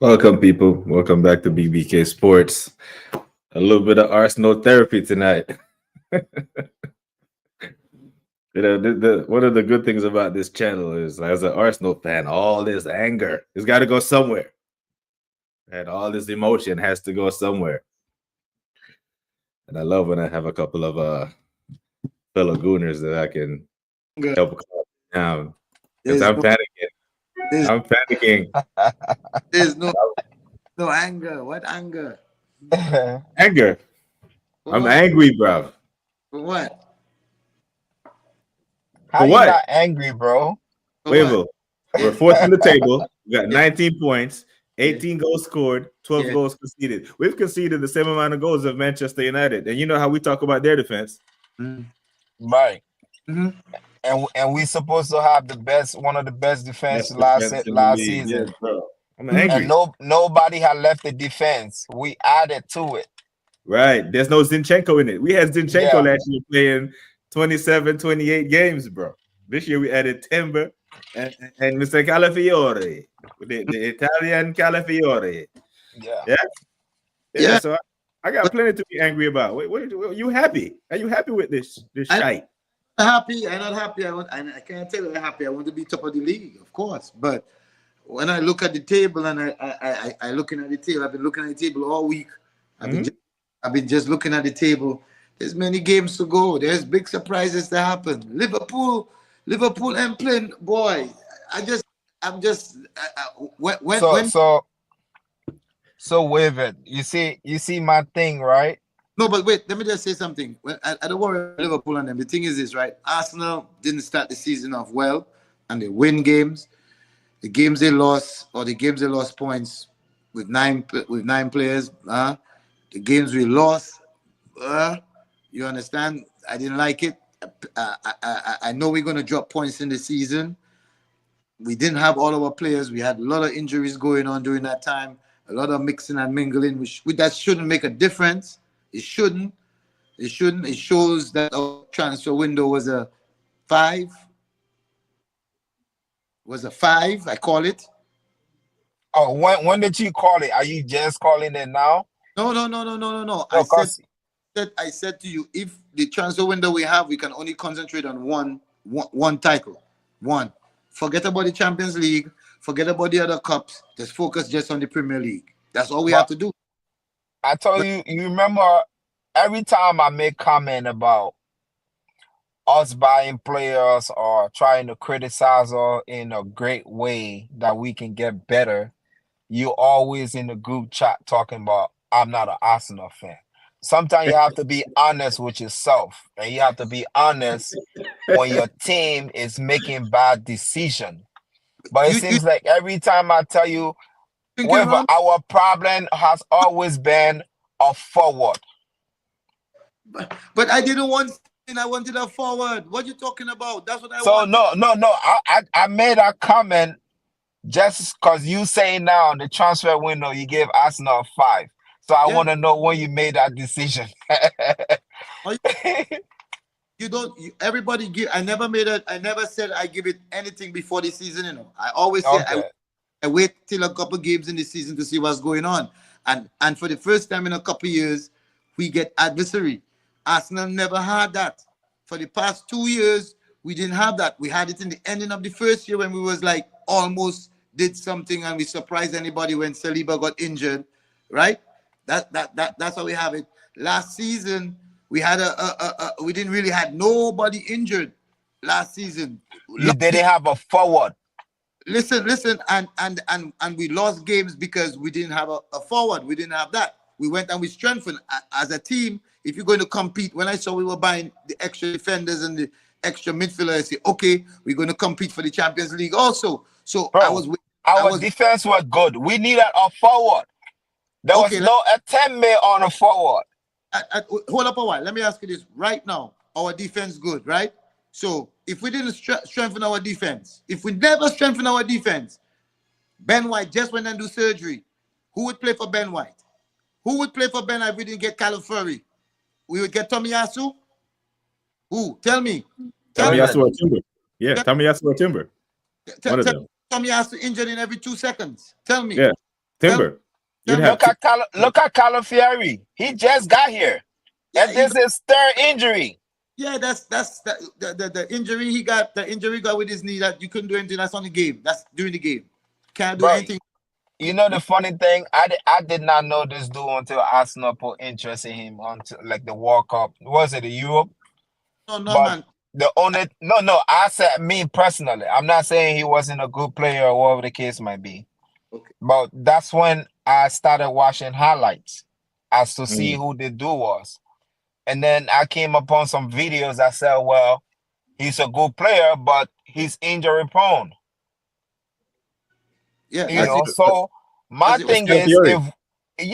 Welcome, people. Welcome back to BBK Sports. A little bit of Arsenal therapy tonight. One of the good things about this channel is, as an Arsenal fan, all this anger has got to go somewhere, and all this emotion has to go somewhere. And I love when I have a couple of fellow gooners that I can help calm down because There's I'm no, panicking. there's, I'm panicking. there's no anger. What anger? Anger. For I'm what? angry, bruv. For what? How For you what? not angry, bro? For what? Wait, we're fourth in the table. We got Yeah, 19 points, yeah, 18 goals scored, 12 yeah. goals conceded. We've conceded the same amount of goals of Manchester United. And you know how we talk about their defense. Mm-hmm. Right. Mm-hmm. And we supposed to have one of the best defense Best defense in the last league. Yes, season. bro. I'm Mm-hmm. And angry. nobody had left the defense. We added to it. Right. There's no Zinchenko in it. We had Zinchenko Yeah. last year playing 27, 28 games, bro. This year we added Timber and Mr. Calafiore, the Italian Calafiore. Yeah. Yeah. Yeah. Yeah. So I got But plenty to be angry about. What you happy? Are you happy with this I'm shite? not happy. I'm not happy. I can't tell you I'm happy. I want to be top of the league, of course. But when I look at the table and I looking at the table, I've been looking at the table all week. I've been Mhm. just, I've been just looking at the table. There's many games to go. There's big surprises to happen. Liverpool and playing boy. I'm just So when so so with it, you see my thing, right? no, but wait. Let me just say something. I don't worry about Liverpool and them. The thing is this, right? Arsenal didn't start the season off well, and they win games. The games they lost, or the games they lost points with nine players. The games we lost. You understand? I didn't like it. I know we're gonna drop points in the season. We didn't have all our players. We had a lot of injuries going on during that time. A lot of mixing and mingling, which that shouldn't make a difference. It shouldn't. It shouldn't. It shows that our transfer window five. Was a five. I call it. Oh, when did you call it? Are you just calling it now? No, no, no, no, no, no, no. I No, said cause I said to you, if the transfer window we have, we can only concentrate on one title. One. Forget about the Champions League. Forget about the other cups. Just focus just on the Premier League. That's all we have but to do. I told But you, you remember every time I make comment about us buying players or trying to criticize us in a great way that we can get better, you always in the group chat talking about I'm not an Arsenal fan. Sometimes you have to be honest with yourself, and you have to be honest when your team is making bad decision. But it you seems like every time I tell you, thinking whether wrong. our problem has always been a forward. But I didn't want. I wanted a forward. What you talking about? That's what I So wanted. no. I made a comment just because you say now in the transfer window you gave Arsenal a 5. So I Yeah. want to know when you made that decision. Or you don't. Everybody give. I never made it. I never said I give it anything before the season. I always say I. Okay. I wait till a couple games in the season to see what's going on. And for the first time in a couple years, we get adversary. Arsenal never had that. For the past 2 years, we didn't have that. We had it in the ending of the first year when we was like almost did something and we surprised anybody when Saliba got injured, right? That's how we have it. Last season, we had we didn't really had nobody injured last season. You didn't have a forward. Listen, and we lost games because we didn't have a forward. We didn't have that. We went and we strengthened as a team. If you're going to compete, when I saw we were buying the extra defenders and the extra midfielder, I said, okay, we're going to compete for the Champions League also. So Bro, I our was defense was good. We needed a forward. There was okay. no attempt made on a forward. Hold up a while. Let me ask you this right now. Our defense good, right? So if we didn't strengthen our defense, if we never strengthen our defense, Ben White just went and do surgery. Who would play for Ben White? Who would play for Ben if we didn't get Calafuri? We would get Tomiyasu? Who? Tell me. Tell me. Tomiyasu None. or Timber. Yeah, Tell, Tomiyasu or Timber. One of tell them. Tomiyasu injured in every 2 seconds. Tell me. Yeah. Timber. You'd have Look at Calafieri. He just got here, and this is his third injury. Yeah, that's the injury he got. The injury he got with his knee that you couldn't do anything. That's on the game. That's during the game. Can't do anything. You know the funny thing, I did not know this dude until Arsenal put interest in him until like the World Cup. Was it the Europe? No, But man. the only I said me personally. I'm not saying he wasn't a good player or whatever the case might be. Okay. But that's when I started watching highlights as to see who the dude was. And then I came upon some videos that said, well, he's a good player, but he's injury prone. Yeah, You know, so my thing is he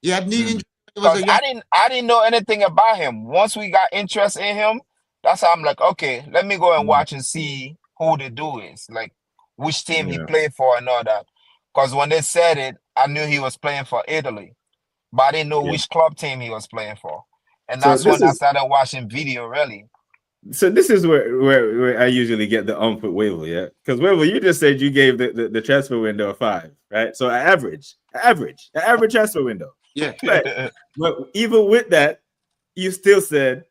had knee injury. Because I didn't know anything about him. Once we got interest in him, that's how I'm like, okay, let me go and watch and see who the dude is, like which team he played for and all that. Because when they said it, I knew he was playing for Italy, but I didn't know which club team he was playing for. And that's when I started watching video, really. So this is where I usually get the with Wavel, yeah? Because Wavel, you just said you gave the transfer window a 5, right? So an average transfer window. Yeah. Right. But even with that, you still said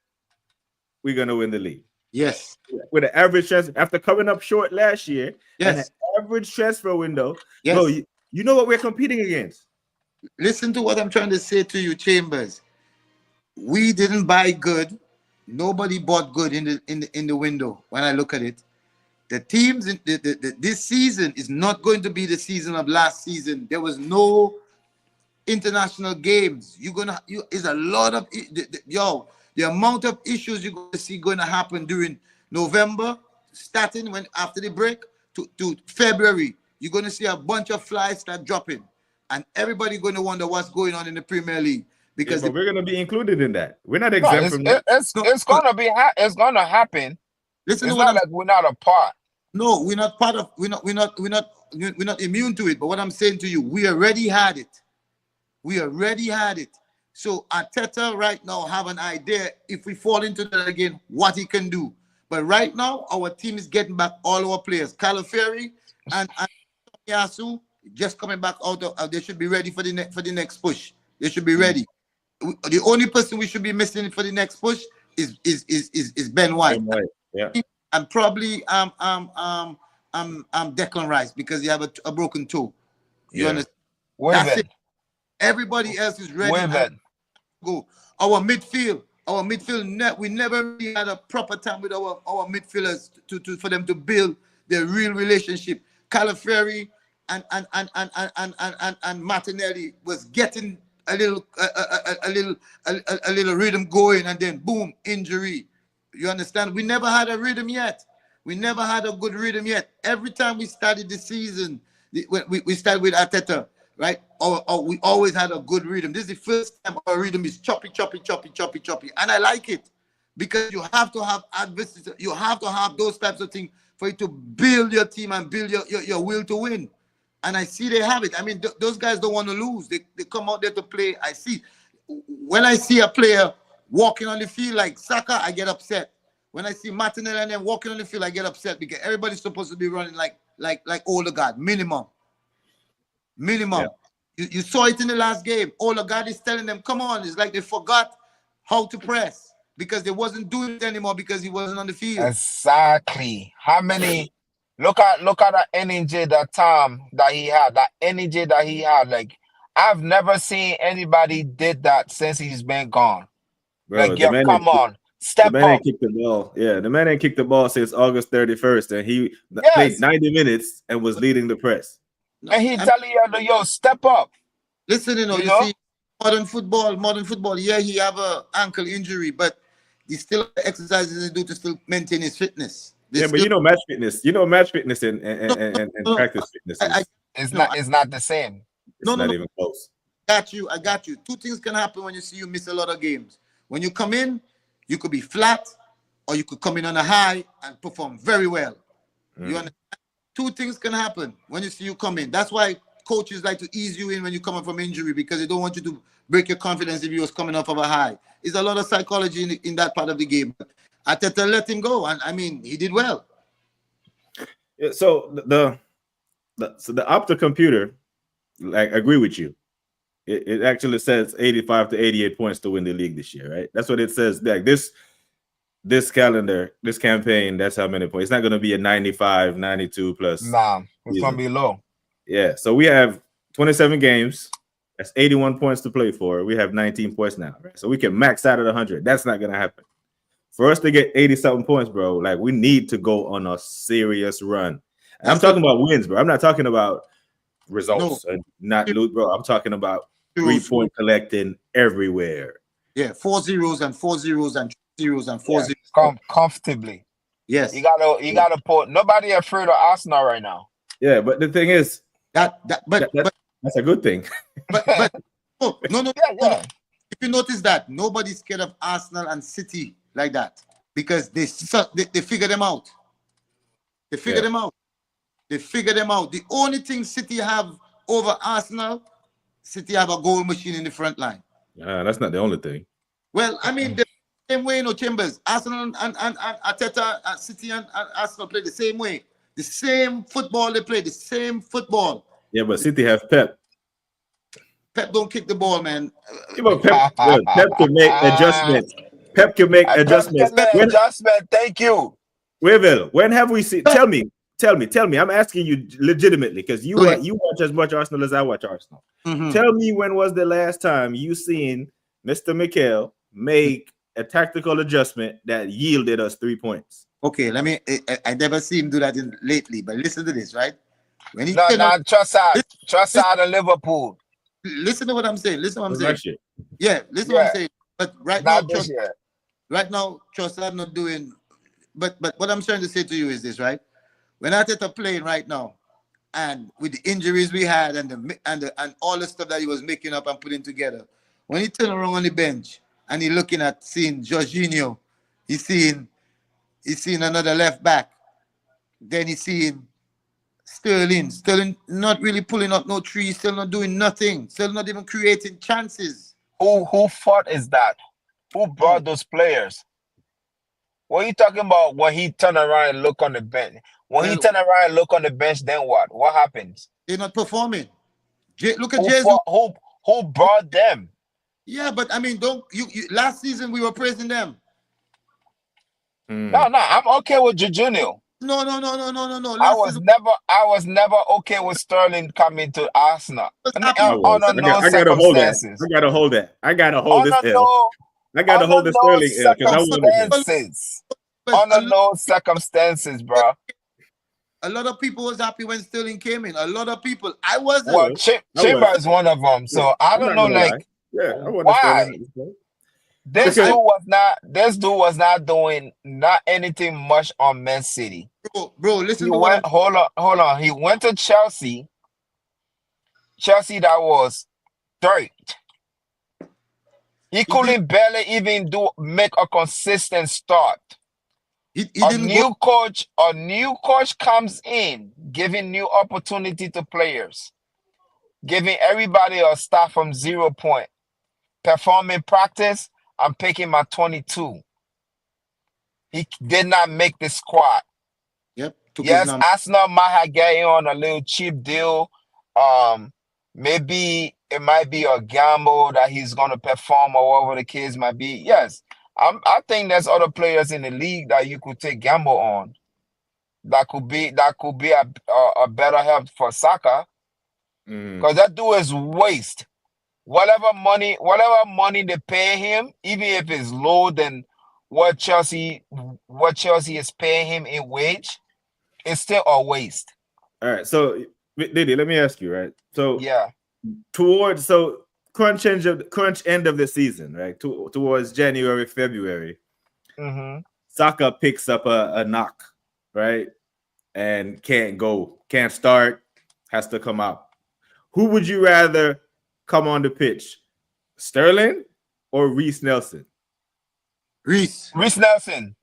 we're gonna win the league. Yes. With an average transfer after coming up short last year, yes, and an average transfer window. Yes. Bro, you know what we're competing against. Listen to what I'm trying to say to you, Chambers. We didn't buy good. Nobody bought good in the window. When I look at it, the teams in this season is not going to be the season of last season. There was no international games. Is a lot of the amount of issues you're going to see going to happen during November, starting after the break to February. You're going to see a bunch of flies start dropping, and everybody going to wonder what's going on in the Premier League. Because but we're going to be included in that. We're not exempt from that. It's going to be. It's going to happen. Listen, it's not like we're not a part. No, we're not part of. We're not immune to it. But what I'm saying to you, we already had it. We already had it. So Arteta right now have an idea if we fall into that again, what he can do. But right now, our team is getting back all our players. Calafieri and Yasu just coming back out of. They should be ready for the next push. They should be ready. The only person we should be missing for the next push is Ben White. Yeah. And probably Declan Rice because he have a broken toe. You understand? That's it. Everybody else is ready. Go. Our midfield. We never really had a proper time with our midfielders for them to build their real relationship. Calafieri and Martinelli was getting a little rhythm going, and then boom, injury. You understand? We never had a rhythm yet. We never had a good rhythm yet. Every time we started the season, we started with Arteta, right? Or we always had a good rhythm. This is the first time our rhythm is choppy, and I like it because you have to have adversity. You have to have those types of things for you to build your team and build your will to win. And I see they have it. I mean, those guys don't want to lose. They come out there to play. I see. When I see a player walking on the field like Saka, I get upset. When I see Martinelli and them walking on the field, I get upset because everybody's supposed to be running like Odegaard, minimum. Yeah. You saw it in the last game. Odegaard is telling them, come on. It's like they forgot how to press because they wasn't doing it anymore because he wasn't on the field. Exactly. How many... Look at that energy that he had. Like, I've never seen anybody did that since he's been gone. Bro, like, come on, step up. The man ain't kicked the ball. Yeah, the man ain't kicked the ball since August 31st, and he played 90 minutes and was leading the press. And he telling you, step up. Listen, you see, modern football. Yeah, he have a ankle injury, but he still exercises to do to still maintain his fitness. But match fitness. Match fitness and practice fitness. It's not the same. It's not even close. I got you. Two things can happen when you miss a lot of games. When you come in, you could be flat, or you could come in on a high and perform very well. You understand? Two things can happen when you see you come in. That's why coaches like to ease you in when you come up from injury because they don't want you to break your confidence if you was coming off of a high. There's a lot of psychology in that part of the game. Arteta let him go, and I mean he did well. Yeah, so the OPTA computer like agree with you. It actually says 85 to 88 points to win the league this year, right? That's what it says. Like this calendar, this campaign, that's how many points. It's not going to be a 95, 92 plus. Nah, it's going to be low. Yeah, so we have 27 games. That's 81 points to play for. We have 19 points now, right? So we can max out at 100. That's not going to happen. For us to get 80-something points, bro, like we need to go on a serious run. And I'm talking about wins, bro. I'm not talking about results and not loot, bro. I'm talking about 3-point collecting everywhere. Yeah, 4 zeros and 4 zeros and 3 zeros and 4 zeros. Comfortably. Yes. You gotta put nobody afraid of Arsenal right now. Yeah, but the thing is but that's a good thing. But no. Yeah. If you notice that nobody's scared of Arsenal and City like that because they figure them out. They figure them out. The only thing City have over Arsenal, City have a goal machine in the front line. That's not the only thing. Well, I mean, the same way, Chambers. Arsenal and Arteta, City and Arsenal play the same way. The same football they play, the same football. Yeah, but City have Pep. Pep don't kick the ball, man. Pep can make adjustments. Pep can make adjustments. Thank you. Will, when have we seen? Tell me. I'm asking you legitimately because you watch as much Arsenal as I watch Arsenal. Mm-hmm. Tell me when was the last time you seen Mr. Mikel make a tactical adjustment that yielded us 3 points? Okay, I never see him do that lately, but listen to this, right? When he Trossard and Liverpool. Listen to what I'm saying. Listen to what I'm saying. Yeah, listen to what I'm saying. But right now, Trossard not doing. But what I'm trying to say to you is this, right? When Arteta playing right now, and with the injuries we had and all the stuff that he was making up and putting together, when he turn around on the bench and he looking at seeing Jorginho, he's seeing another left back, then he's seeing Sterling not really pulling up no trees, still not doing nothing, still not even creating chances. Who fought is that? Who brought those players? What are you talking about when he turned around and look on the bench? When he turned around and look on the bench, then what? What happens? They're not performing. Look at Jesus. Who brought them? Yeah, but I mean, last season we were praising them. No, I'm okay with Jorginho. No. I was never okay with Sterling coming to Arsenal. I gotta hold that. I gotta hold this L. I gotta hold the Sterling L because I want to. Under no circumstances, bro. A lot of people was happy when Sterling came in. A lot of people. I wasn't. Well, Chamber is one of them. So I don't know, like, why? This dude was not doing anything much on Man City. Bro, listen. Hold on. He went to Chelsea. Chelsea that was third. He couldn't barely even make a consistent start. A new coach comes in, giving new opportunity to players, giving everybody a start from 0 point. Performing practice, I'm picking my 22. He did not make the squad. Yep. Yes, Arsenal might have gotten on a little cheap deal. Maybe it might be a gamble that he's going to perform or whatever the case might be. Yes. I think there's other players in the league that you could take gamble on. That could be a better help for Saka. Because that dude is waste. Whatever money they pay him, even if it's lower than what Chelsea is paying him in wage, it's still a waste. All right. So Diddy, let me ask you, right? So yeah. Crunch end of the season, right? Towards January, February, Saka picks up a knock, right? And can't start, has to come out. Who would you rather come on the pitch, Sterling or Reiss Nelson? Reiss Nelson.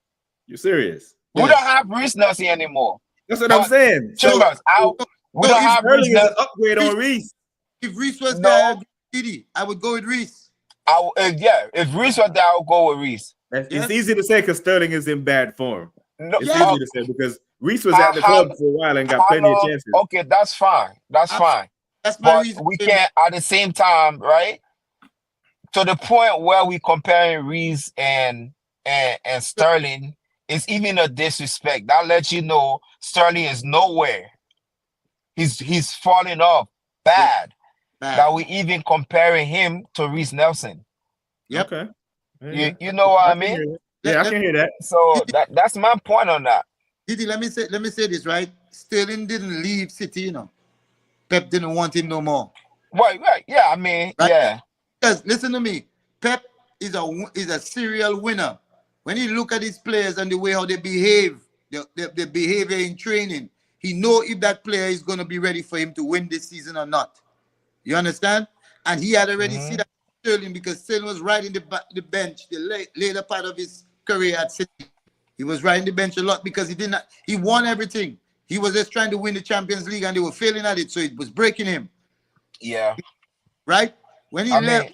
You serious? We don't have Reiss Nelson anymore. That's what I'm saying. Chambers, we don't have Sterling is an upgrade on Reiss. If Reiss was there, I would go with Reiss. If Reiss was there, I would go with Reiss. It's easy to say because Sterling is in bad form. No, it's easy to say because Reiss was at the club for a while and got plenty of chances. Okay, that's fine. That's fine. That's my but reason. we can't at the same time, right? To the point where we comparing Reese and Sterling is even a disrespect. That lets you know Sterling is nowhere. He's falling off Yeah, bad. bad. That we even comparing him to Reiss Nelson. Yep. Okay. Yeah, You yeah. you know what I I can mean? hear that. Yeah, I Let, can hear that. So that's my point on that. Didi, let me say this, right? Sterling didn't leave City, you know. Pep didn't want him no more. Right. Yeah, I mean, Right? yeah. Because listen to me, Pep is a serial winner. When he look at his players and the way how they behave, their behavior in training, he know if that player is going to be ready for him to win this season or not. You understand? And he had already seen that Sterling, because Sterling was riding the bench the later part of his career at City. He was riding the bench a lot because he won everything. He was just trying to win the Champions League and they were failing at it, so it was breaking him. Yeah. Right? When he I left,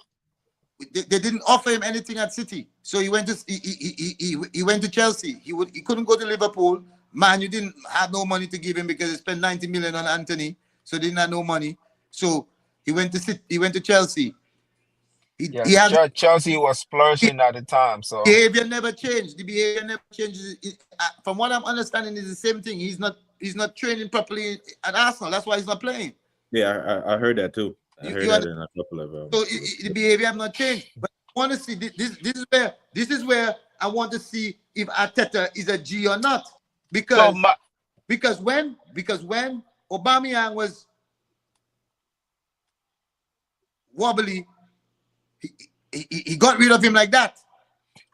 mean, they didn't offer him anything at City, so he went to Chelsea. He couldn't go to Liverpool. Man, you didn't have no money to give him because they spent 90 million on Anthony, so they didn't have no money. So he went to Chelsea. He has Chelsea was flourishing at the time, so behavior never changed. The behavior never changes. From what I'm understanding, is the same thing. He's not training properly at Arsenal. That's why he's not playing. Yeah, I heard that too. I heard that in a couple of so the behavior have not changed. But I want to see this is where I want to see if Arteta is a G or not. Because when Aubameyang was wobbly, he got rid of him like that.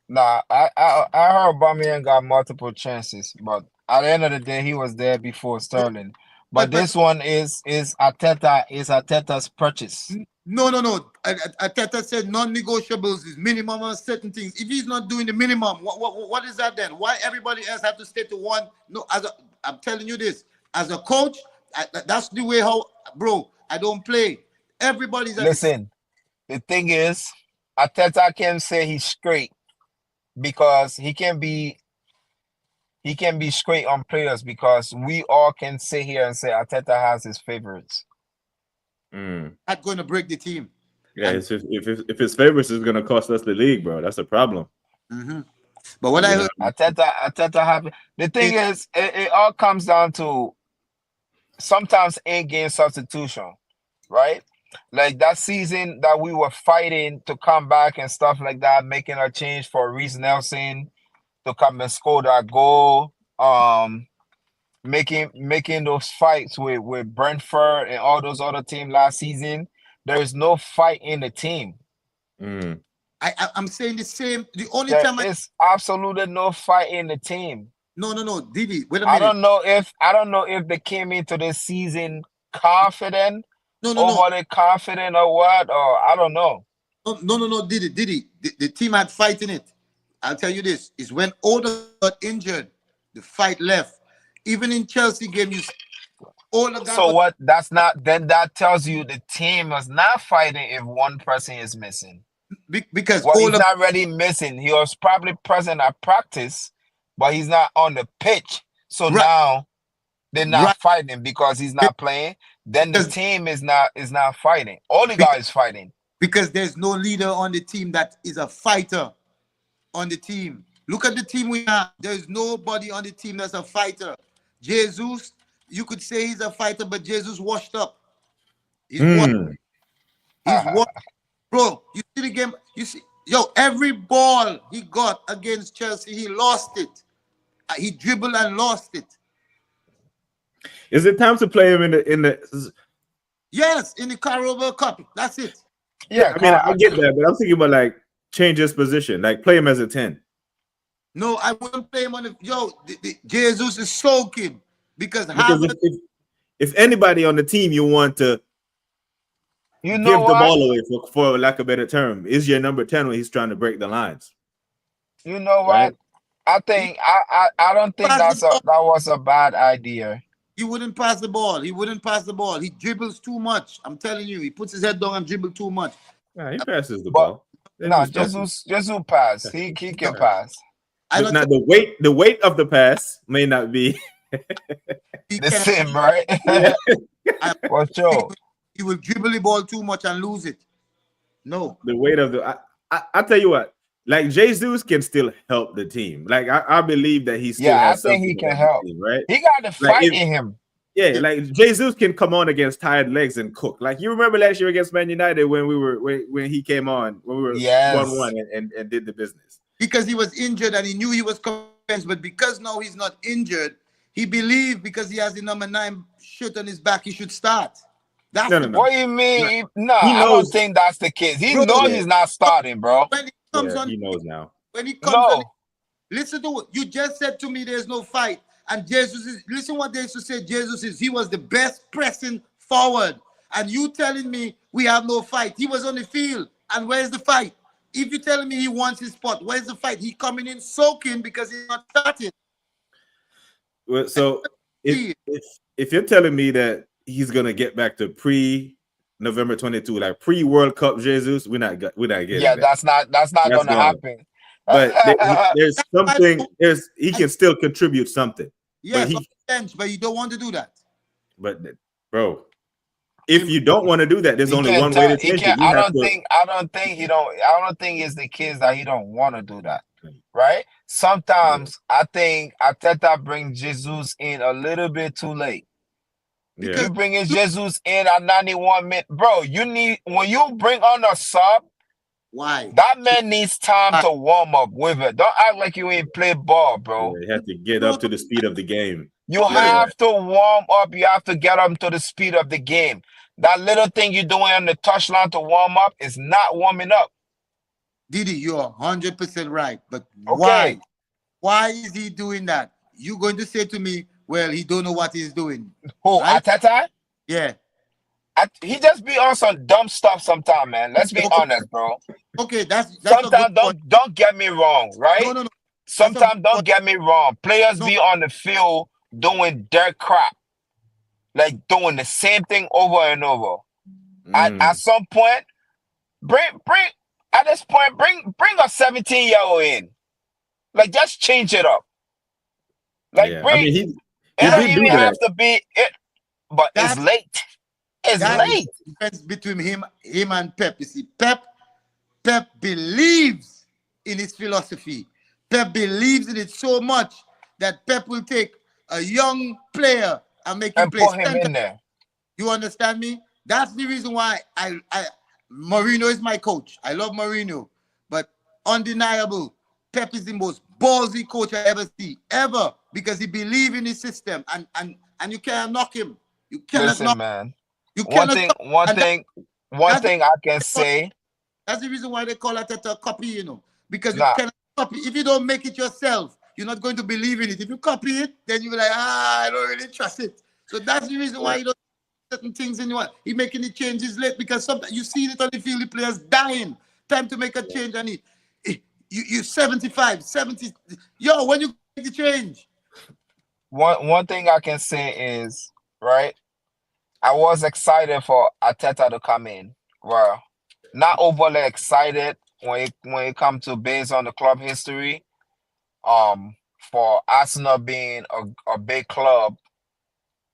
nah, I heard Aubameyang got multiple chances, but at the end of the day, he was there before Sterling. But this one is Arteta's purchase. No. Arteta said non-negotiables is minimum on certain things. If he's not doing the minimum, what is that then? Why everybody else have to stay to one? No, I'm telling you this, as a coach, that's the way how, bro, I don't play. Everybody's Listen, the thing is, Arteta can say he's straight because he can be straight on players because we all can sit here and say Arteta has his favorites. Not going to break the team. Yeah, if his favorites is going to cost us the league, bro, that's a problem. But what I heard, Arteta have the thing is, it all comes down to sometimes in-game substitution, right? Like that season that we were fighting to come back and stuff like that, making a change for Reiss Nelson to come and score that goal. Making those fights with Brentford and all those other teams last season. There is no fight in the team. I'm saying the same. The only there time is absolutely no fight in the team. No, Didi, wait a minute. I don't know if they came into this season confident, overly confident or what, or I don't know. No, Didi. The team had fight in it. I'll tell you this: is when Oda got injured, the fight left. Even in Chelsea game, you Oda got. So what? That's not. Then that tells you the team is not fighting if one person is missing. Because he's not really missing. He was probably present at practice, but he's not on the pitch. So now they're not fighting because he's not playing. Then the team is not fighting. Odegaard is fighting. Because there's no leader on the team that is a fighter on the team. Look at the team we have. There's nobody on the team that's a fighter. Jesus, you could say he's a fighter, but Jesus washed up. He's washed. Bro, you see the game? You see, every ball he got against Chelsea, he lost it. He dribbled and lost it. Is it time to play him in the? Yes, in the Carabao Cup. That's it. Yeah, I mean, I get that, but I'm thinking about like change his position, like play him as a 10. No, I wouldn't play him on the Jesus is soaking because if anybody on the team you want to give the ball away for lack of a better term, is your number 10 when he's trying to break the lines. You know what? Right? I think I don't think that was a bad idea. He wouldn't pass the ball. He dribbles too much. I'm telling you, he puts his head down and dribbles too much. Yeah, he passes the ball. No, Jesus pass. He can pass. But not the weight of the pass may not be the same, right? For sure. he will dribble the ball too much and lose it. No. The weight of the I tell you what, like Jesus can still help the team. Like I believe that he still Yeah, I has think something he to can help the help. team, right? He got the Like fight if, in him. yeah, like Jesus can come on against tired legs and cook. Like you remember last year against Man United when we were when he came on when we were Yes. 1-1 and did the business. Because he was injured and he knew he was convinced, but because now he's not injured, he believed because he has the number 9 shirt on his back, he should start. That's No, the no, no. What do you mean? No, He I don't knows. think that's the case. He bro. know Yeah, he's not starting, bro. When he comes yeah, on, he knows now. when he comes on, No. listen to what you just said to me. There's no fight, and Jesus is. Listen what they used to say. Jesus is. He was the best pressing forward, and you telling me we have no fight. He was on the field, and where's the fight? If you're telling me he wants his spot, where's the fight? He coming in soaking because he's not starting. Well, so if you're telling me that he's gonna get back to pre-November 22, like pre-World Cup Jesus, we're not getting Yeah, that. that's not That's gonna gone. happen. But there's something. He I- can still contribute something. yes, But on the bench, but you don't want to do that. but bro, if you don't want to do that, there's He only can't one way tell. to He change it. can't. You have to. I don't think he don't. I don't think it's the kids that he don't want to do that. Right? Sometimes I think Arteta brings Jesus in a little bit too late. Yeah. You bringing Jesus in at 91 minutes, bro. You need when you bring on a sub. Why? That man needs time to warm up with it. Don't act like you ain't play ball, bro. Yeah, you have to get up to the speed of the game. You have to warm up. You have to get up to the speed of the game. That little thing you're doing on the touchline to warm up is not warming up. Didi, you're 100% right. But Okay. why? Why is he doing that? You going to say to me, well, he don't know what he's doing. Who, right? Arteta? Yeah. He just be on some dumb stuff sometimes, man. Let's be honest, bro. Okay, that's Sometimes don't get me wrong, right? No. Sometimes don't get me wrong. Players be on the field doing dirt crap, like doing the same thing over and over. At some point, bring at this point, bring a 17-year-old in. Like just change it up. Like Yeah. bring I mean, he it don't did even do have that. to be it, but it's late. It's late. Difference between him and Pep. You see, Pep believes in his philosophy. Pep believes in it so much that Pep will take a young player and make him play put him center. in there. You understand me? That's the reason why I Mourinho is my coach. I love Mourinho, but undeniable, Pep is the most ballsy coach I ever see, ever, because he believes in his system, and you can't knock him. You cannot Listen, knock. man. You One cannot. thing I can say. That's the reason why they call it a copy, you know, because you cannot copy. If you don't make it yourself, you're not going to believe in it. If you copy it, then you'll be like, I don't really trust it. So that's the reason why you don't certain things in your he making the changes late, because sometimes you see it on the field, the players dying. Time to make a change, and you 75, 70. Yo, when you make the change? One thing I can say is, right, I was excited for Arteta to come in. Well, not overly excited when it comes to based on the club history. For Arsenal being a big club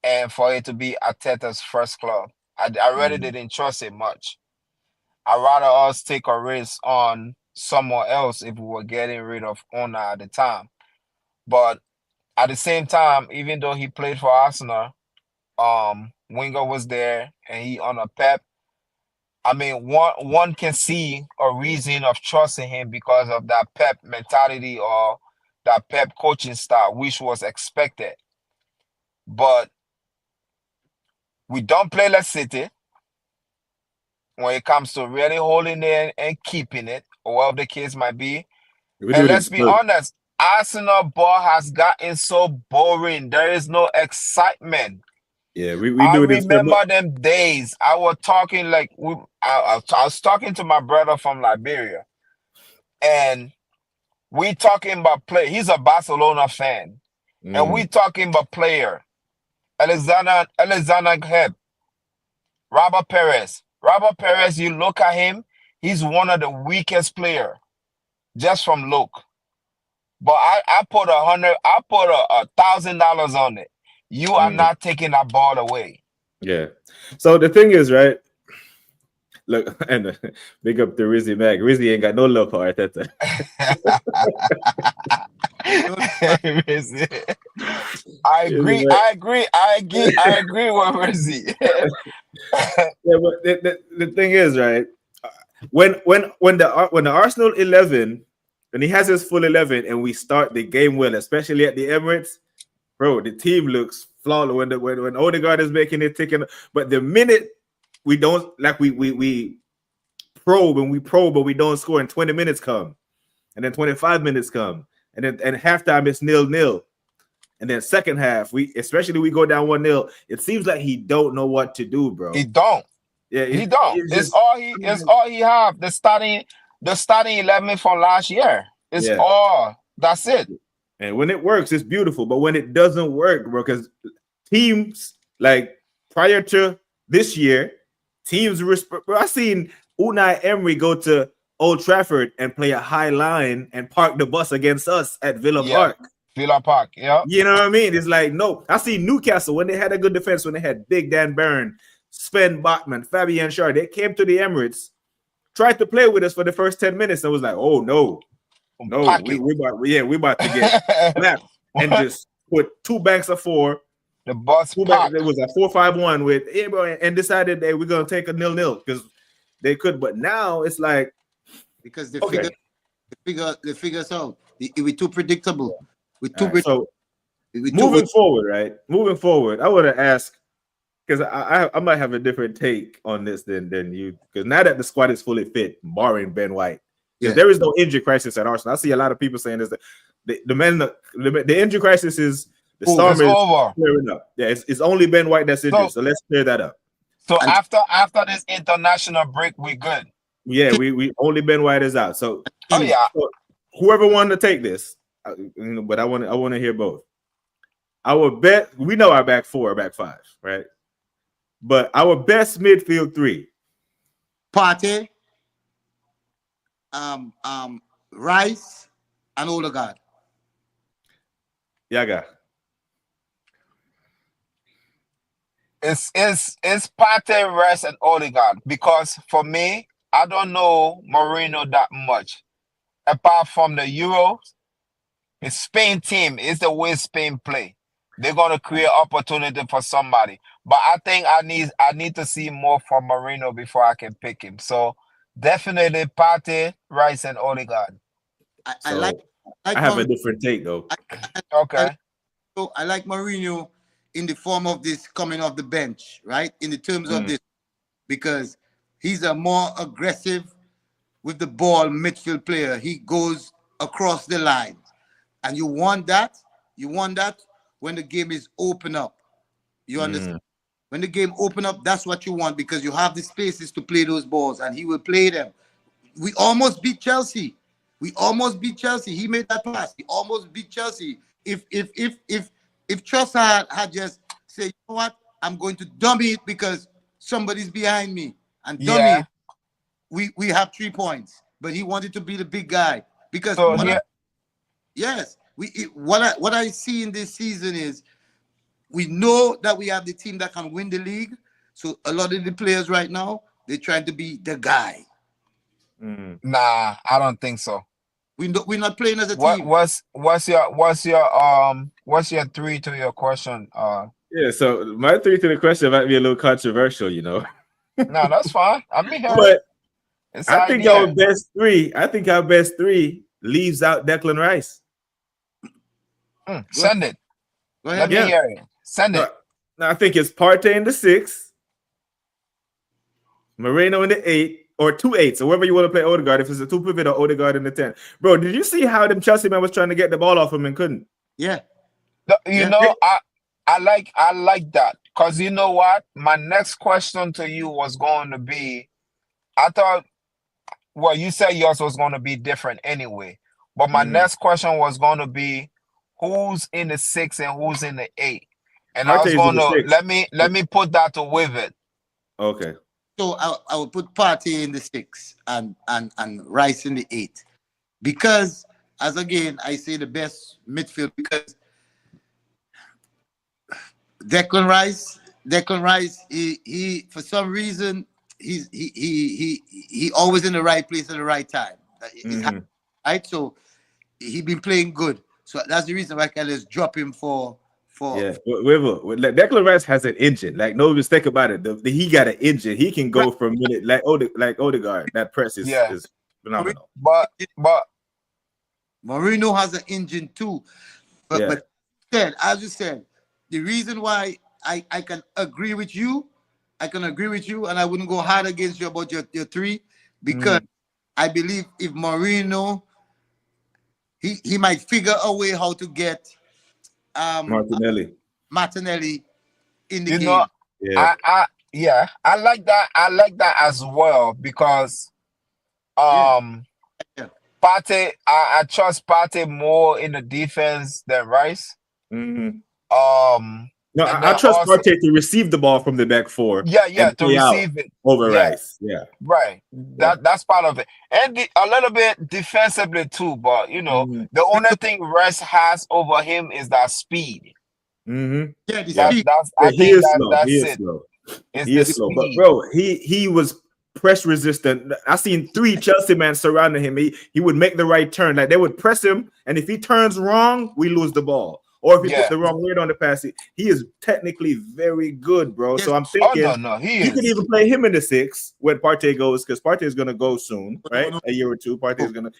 and for it to be Arteta's first club, I really didn't trust it much. I'd rather us take a risk on someone else if we were getting rid of Ona at the time. But at the same time, even though he played for Arsenal, Wenger was there and he on a Pep. I mean, one can see a reason of trusting him because of that Pep mentality or that Pep coaching style, which was expected. But we don't play like City when it comes to really holding it and keeping it, or whatever the case might be. And let's be honest, Arsenal ball has gotten so boring. There is no excitement. Yeah, we I do it in remember them days. I was talking like I was talking to my brother from Liberia, and we talking about play. He's a Barcelona fan, and we talking about player Alexander Heb, Robert Perez. Robert Perez, you look at him, he's one of the weakest player, just from look. But I put $100,000 on it. You are not taking that ball away. Yeah. So the thing is, right? Look, and big up to Rizzy Mac. Rizzy ain't got no love for Arteta. Rizzy. I Rizzy agree. Mac. I agree. I agree. I agree with Rizzy. Yeah, but the thing is, right? When the Arsenal 11, when he has his full 11, and we start the game well, especially at the Emirates, bro, the team looks flawless. When Odegaard is making it ticking, but the minute we don't like we probe, but we don't score, and 20 minutes come, and then 25 minutes come, and then and halftime it's 0-0. And then second half, we go down 1-0. It seems like he don't know what to do, He bro. don't. Yeah, He don't. it's It's just all he. It's all he have. The starting 11 from last year. It's yeah. all. That's it. And when it works, it's beautiful. But when it doesn't work, bro, because teams like prior to this year, teams bro, I seen Unai Emery go to Old Trafford and play a high line and park the bus against us at Villa Yeah. Park. Villa Park. Yeah. You know what I mean? It's like, no. I see Newcastle when they had a good defense, when they had Big Dan Byrne, Sven Botman, Fabian Schär. They came to the Emirates, tried to play with us for the first 10 minutes, and was like, oh no, we about to get slapped, and just put 2 banks of 4. The bus It was a 4-5-1 with and decided that we're gonna take a 0-0 because they could. But now it's like because they figure us out. We're too predictable. So moving forward, I want to ask, because I might have a different take on this than you, because now that the squad is fully fit, barring Ben White, because there is no injury crisis at Arsenal. I see a lot of people saying this, that the injury crisis is the storm is over. clearing up. Yeah, it's only Ben White that's injured, so let's clear that up. So after this international break, we good. Yeah, we only Ben White is out. So so whoever wanted to take this, but I want to hear both. Our bet, we know our back 4, back 5, right? But our best midfield 3: Partey, Rice, and Odegaard. Yaga. It's Partey, Reiss, and Odegaard, because for me, I don't know Mourinho that much. Apart from the Euros, it's Spain team. It's the way Spain play. They're gonna create opportunity for somebody. But I think I need to see more from Mourinho before I can pick him. So definitely Partey, Rice, and Odegaard. I have a different take though. Okay. I like Mourinho in the form of this coming off the bench, right? In the terms of this, because he's a more aggressive with the ball midfield player. He goes across the line, and you want that. You want that when the game is open up. You understand? When the game open up, that's what you want, because you have the spaces to play those balls, and he will play them. We almost beat Chelsea. He made that pass. He almost beat Chelsea. If Trossard had just said, you know what, I'm going to dummy it because somebody's behind me, and dummy it, we have 3 points. But he wanted to be the big guy, because what I see in this season is, we know that we have the team that can win the league. So a lot of the players right now, they're trying to be the guy. Nah, I don't think so. We're not playing as a team. What's your 3 to your question? Yeah, so my 3 to the question might be a little controversial, you know. No, that's fine. I mean, but I think our best 3 leaves out Declan Rice. Send it. Let me hear it. Send it. No, I think it's Partey in the 6, Moreno in the 8, or 2-8. So wherever you want to play Odegaard, if it's a 2 pivot or Odegaard in the 10. Bro, did you see how them Chelsea man was trying to get the ball off him and couldn't? Yeah. You know, I like that, because you know what? My next question to you was going to be, I thought, well, you said yours was going to be different anyway. But my next question was going to be, who's in the 6 and who's in the 8? And I was going to let me put that with it. Okay. So I will put Partey in the 6 and Rice in the 8, because, as again I say, the best midfield, because Declan Rice, Declan Rice, he for some reason he always in the right place at the right time. Right, so he been playing good. So that's the reason why I can just drop him for. Yeah, Declan Rice has an engine. Like, no mistake about it. He got an engine. He can go from minute like Odegaard. That press is phenomenal. But Mourinho has an engine too. But as you said, the reason why I can agree with you, and I wouldn't go hard against you about your three, because I believe if Mourinho, he might figure a way how to get Martinelli in the game. I like that. I like that as well, because Partey, I trust Partey more in the defense than Rice. No, I trust Partey to receive the ball from the back four. To receive it over Rice. Yeah, right. That's part of it, and a little bit defensively too. But the only thing Rice has over him is that speed. Speed. He is slow. But bro, he was press resistant. I seen 3 Chelsea men surrounding him. He would make the right turn. Like, they would press him, and if he turns wrong, we lose the ball. Or if he put the wrong weight on the pass, he is technically very good, bro. So I'm thinking he could even play him in the 6 when Partey goes, because Partey is gonna go soon, right? A year or two. Partey is gonna.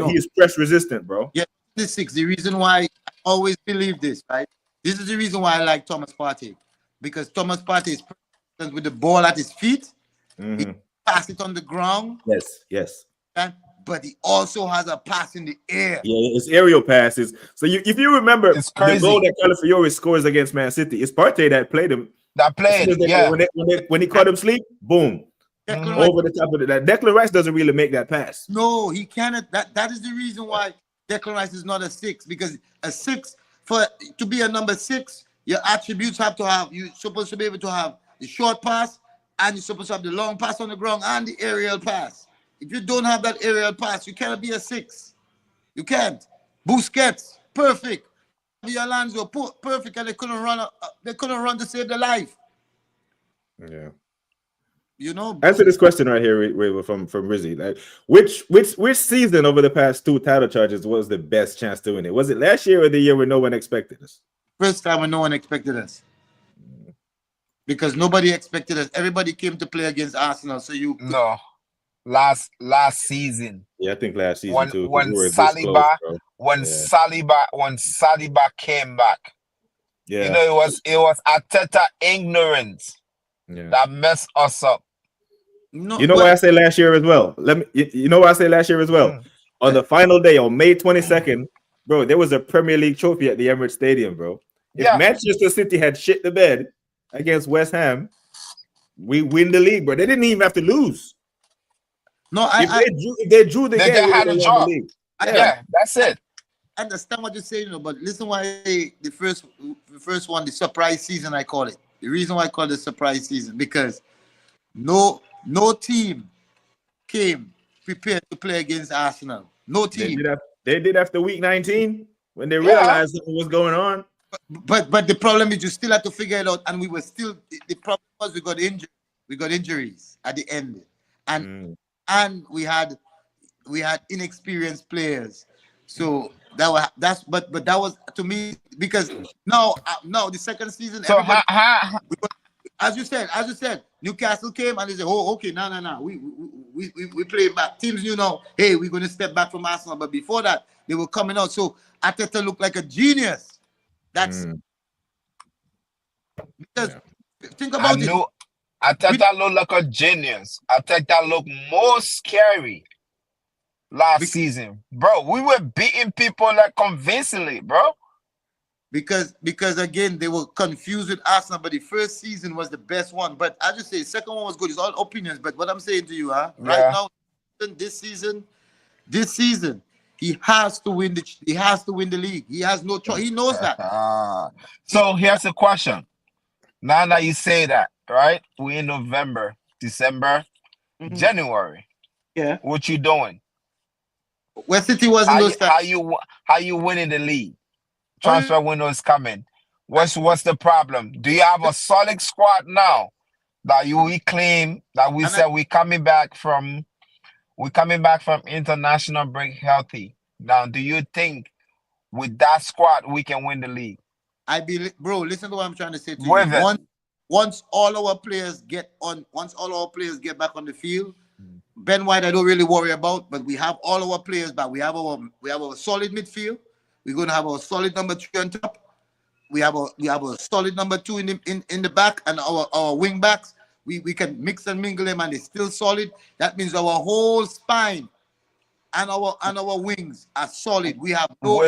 He is press resistant, bro. Yeah, the 6. The reason why I always believe this, right? This is the reason why I like Thomas Partey, because Thomas Partey is present with the ball at his feet. He pass it on the ground. Yes. But he also has a pass in the air. Yeah, it's aerial passes. So if you remember the goal that Calafiori scores against Man City, it's Partey that played him. When he caught him sleep, boom. Over the top of that. Declan Rice doesn't really make that pass. No, he cannot. That is the reason why Declan Rice is not a 6, because a 6, to be a number 6, your attributes have to have, you're supposed to be able to have the short pass, and you're supposed to have the long pass on the ground and the aerial pass. If you don't have that aerial pass, you cannot be a 6. You can't. Busquets, perfect. Alonso, perfect, and they couldn't run to save their life. Yeah. You answer this question right here from Rizzy. Like, which season over the past 2 title charges was the best chance to win it? Was it last year or the year when no one expected us? First time when no one expected us. Because nobody expected us. Everybody came to play against Arsenal. So last season. Yeah, I think last season too. When Saliba came back. Yeah. It was Arteta ignorance that messed us up. Why I say last year as well? Why I say last year as well? On the final day, on May 22nd, bro, there was a Premier League trophy at the Emirates Stadium, bro. If Manchester City had shit the bed against West Ham, we win the league, bro. They didn't even have to lose. No, if they drew the game, they had a job. That's it. I understand what you're saying, but listen why the first one, the surprise season, I call it. The reason why I call it the surprise season, because no team came prepared to play against Arsenal. No team. They did after week 19 when they realized what was going on. But the problem is you still have to figure it out, and we were still. The problem was we got injured. We got injuries at the end, and we had inexperienced players. So that was to me, because now the second season. So as you said, Newcastle came and they said, "Oh, okay, no, we play back." Teams knew now, hey, we're going to step back from Arsenal. But before that, they were coming out. So Arteta looked like a genius. That's because think about it. Arteta looked like a genius. Arteta looked more scary last season, bro. We were beating people like convincingly, bro. Because again, they were confused with Arsenal, but the first season was the best one. But I just say the second one was good. It's all opinions. But what I'm saying to you, right now, this season, he has to win the league. He has no choice. He knows that. So here's the question. Now that you say that, right? We're in November, December, January. Yeah. What you doing? West City wasn't those times. How you winning the league? Transfer window is coming. What's the problem? Do you have a solid squad now that we claim that we said we're coming back from international break healthy? Now, do you think with that squad we can win the league? I believe, bro. Listen to what I'm trying to say to With you. it. Once all our players get back on the field, Ben White I don't really worry about, but we have all our players back. We have our solid midfield. We're gonna have our solid number 3 on top. We have a solid number 2 in the back, and our wing backs. We can mix and mingle them, and they're still solid. That means our whole spine and our wings are solid. We have no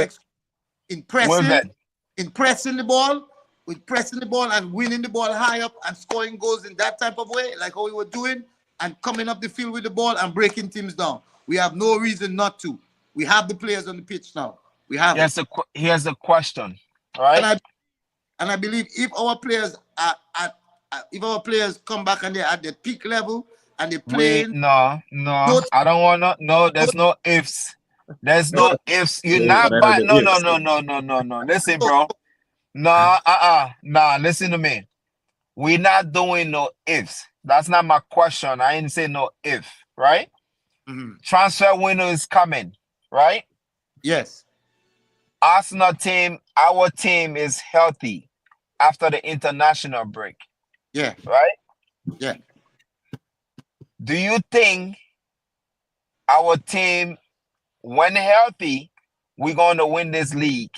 in pressing the ball, with pressing the ball and winning the ball high up and scoring goals in that type of way, like how we were doing, and coming up the field with the ball and breaking teams down. We have no reason not to. We have the players on the pitch now. We have. Here's the question, all right? And I believe if our players come back and they're at their peak level and they're playing. No, I don't want to. No, there's no ifs. There's no ifs. You're not bad. No. Listen, bro. No, listen to me. We're not doing no ifs. That's not my question. I didn't say no if, right? Mm-hmm. Transfer window is coming, right? Yes. Arsenal team, our team is healthy after the international break. Yeah. Right? Yeah. Do you think our team, when healthy, we're going to win this league?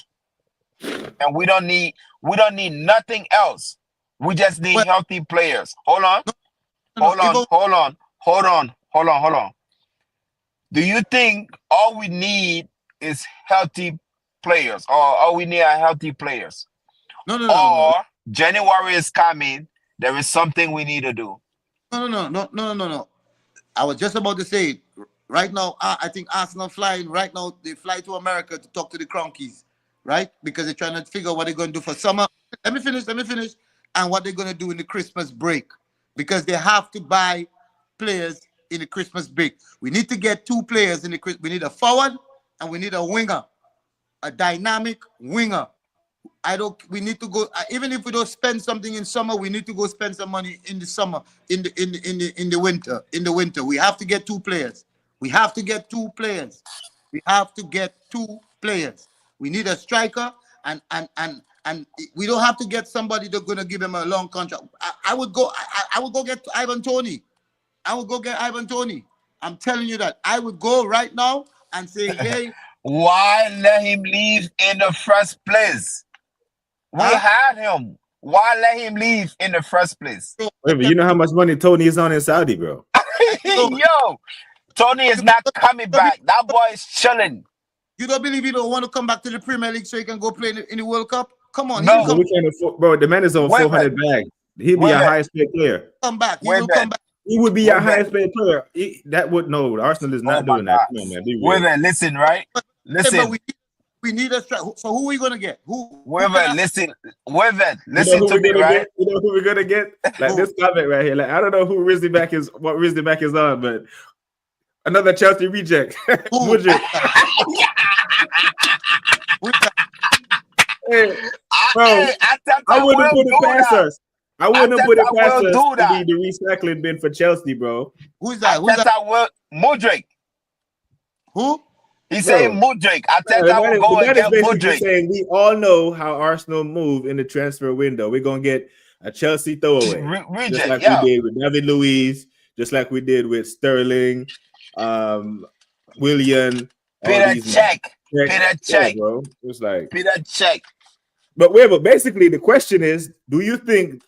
And we don't need nothing else. We just need healthy players. Hold on. Do you think all we need is healthy players, or all we need are healthy players? No. January is coming. There is something we need to do. No. I was just about to say, right now, I think Arsenal flying. Right now, they fly to America to talk to the Cronkies, right? Because they're trying to figure out what they're going to do for summer. Let me finish. And what they're going to do in the Christmas break. Because they have to buy players in the Christmas break. We need to get 2 players in the Christmas. We need a forward and we need a winger. A dynamic winger. We need to go, even if we don't spend something in summer, we need to go spend some money in the summer, in the winter. We have to get 2 players. We have to get 2 players. We need a striker, and we don't have to get somebody that's going to give him a long contract. I would go get Ivan Toney. I'm telling you that. I would go right now and say, hey. Why let him leave in the first place? We had him. Why let him leave in the first place? Wait, but you know how much money Tony is on in Saudi, bro? Yo, Tony is not coming back. That boy is chilling. You don't believe he don't want to come back to the Premier League so he can go play in the World Cup? Come on. No. We can't afford, bro. The man is on 400 bags. He'd be our highest paid player. Come back. He will come back. He would be our highest paid player. Arsenal is not doing that. Come on, man. Women, listen, right? Listen. But we need a striker. So who are we gonna get? Listen to me, right? You know who we're gonna get? Like this comment right here. Like, I don't know who Rizzy back is, what Rizzy back is on, but another Chelsea reject. Mudryk. Hey, bro, I wouldn't put it past us. I wouldn't put it past us to be the recycling bin for Chelsea, bro. Who's that? Mudryk. Who? He's saying Mudryk. Arteta will go and get Mudryk. Saying we all know how Arsenal move in the transfer window. We're gonna get a Chelsea throwaway, just like we did with David Luiz, just like we did with Sterling, William. Peter Cech, bro. It's like Peter Cech. But basically the question is, do you think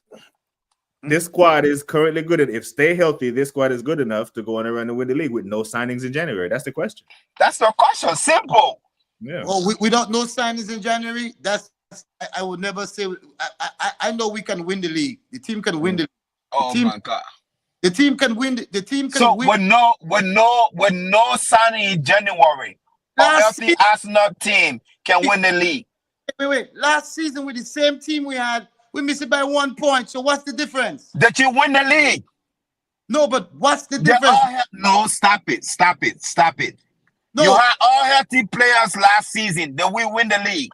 this squad is currently good? And if stay healthy, this squad is good enough to go on and run and win the league with no signings in January? That's the question. That's the question. Simple. Yeah. Well, we don't know signings in January. I would never say. I know we can win the league. The team can win the league. Oh my God. The team can win. The team can win. So with no signing in January, a healthy Arsenal team can win the league. Wait. Last season with the same team we had, we missed it by 1 point. So what's the difference? That you win the league. No, but what's the difference? No, stop it. No. You had all healthy players last season. Then we win the league.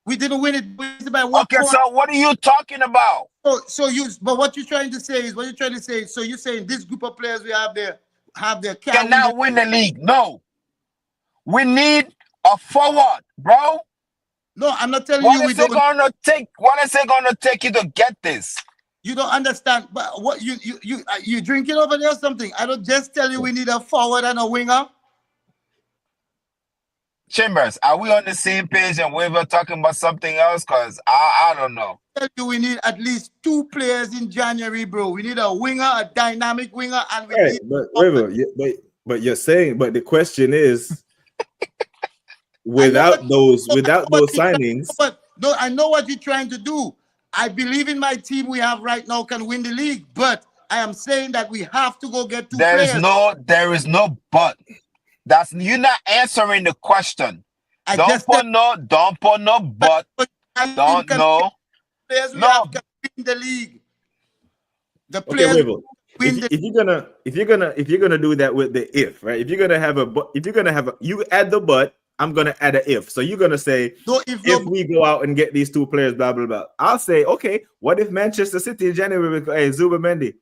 We didn't win it by 1 Okay, point. so what are you talking about? But what you're trying to say is, so you're saying this group of players we have there can't Cannot win the league. No. We need a forward, bro. No, I'm not telling you we don't. What is it gonna take you to get this? You don't understand. But what you drinking over there or something? I don't just tell you we need a forward and a winger. Chambers, are we on the same page and we were talking about something else? Because I don't know. I tell you we need at least 2 players in January, bro. We need a winger, a dynamic winger, and we need. But you're saying, but the question is, without those signings. But no, I know what you're trying to do. I believe in my team we have right now can win the league, but I am saying that we have to go get 2 players. There is no but. You're not answering the question. Don't put no but. Don't know. Players we have can win the league. The players if you're gonna do that with the if, right? If you're gonna have you add the but, I'm gonna add an if. So you're gonna say if we go out and get these 2 players, blah blah blah. I'll say, okay, what if Manchester City in January with Zubimendi?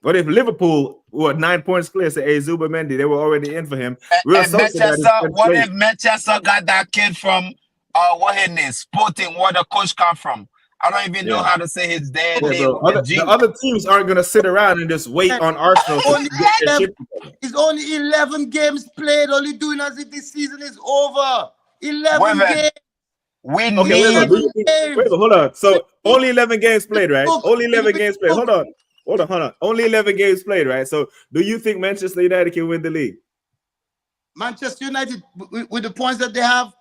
What if Liverpool were 9 points clear? Say, hey, Zubimendi, they were already in for him. What if Manchester got that kid from what his name? Sporting, where the coach come from? I don't even know how to say his damn name. The other teams aren't gonna sit around and just wait on Arsenal. It's only 11 games played. Only doing as if this season is over. 11 games. Hold on. So only 11 games played, right? Only 11 games played. Hold on. Only 11 games played, right? So do you think Manchester United can win the league? Manchester United, with the points that they have,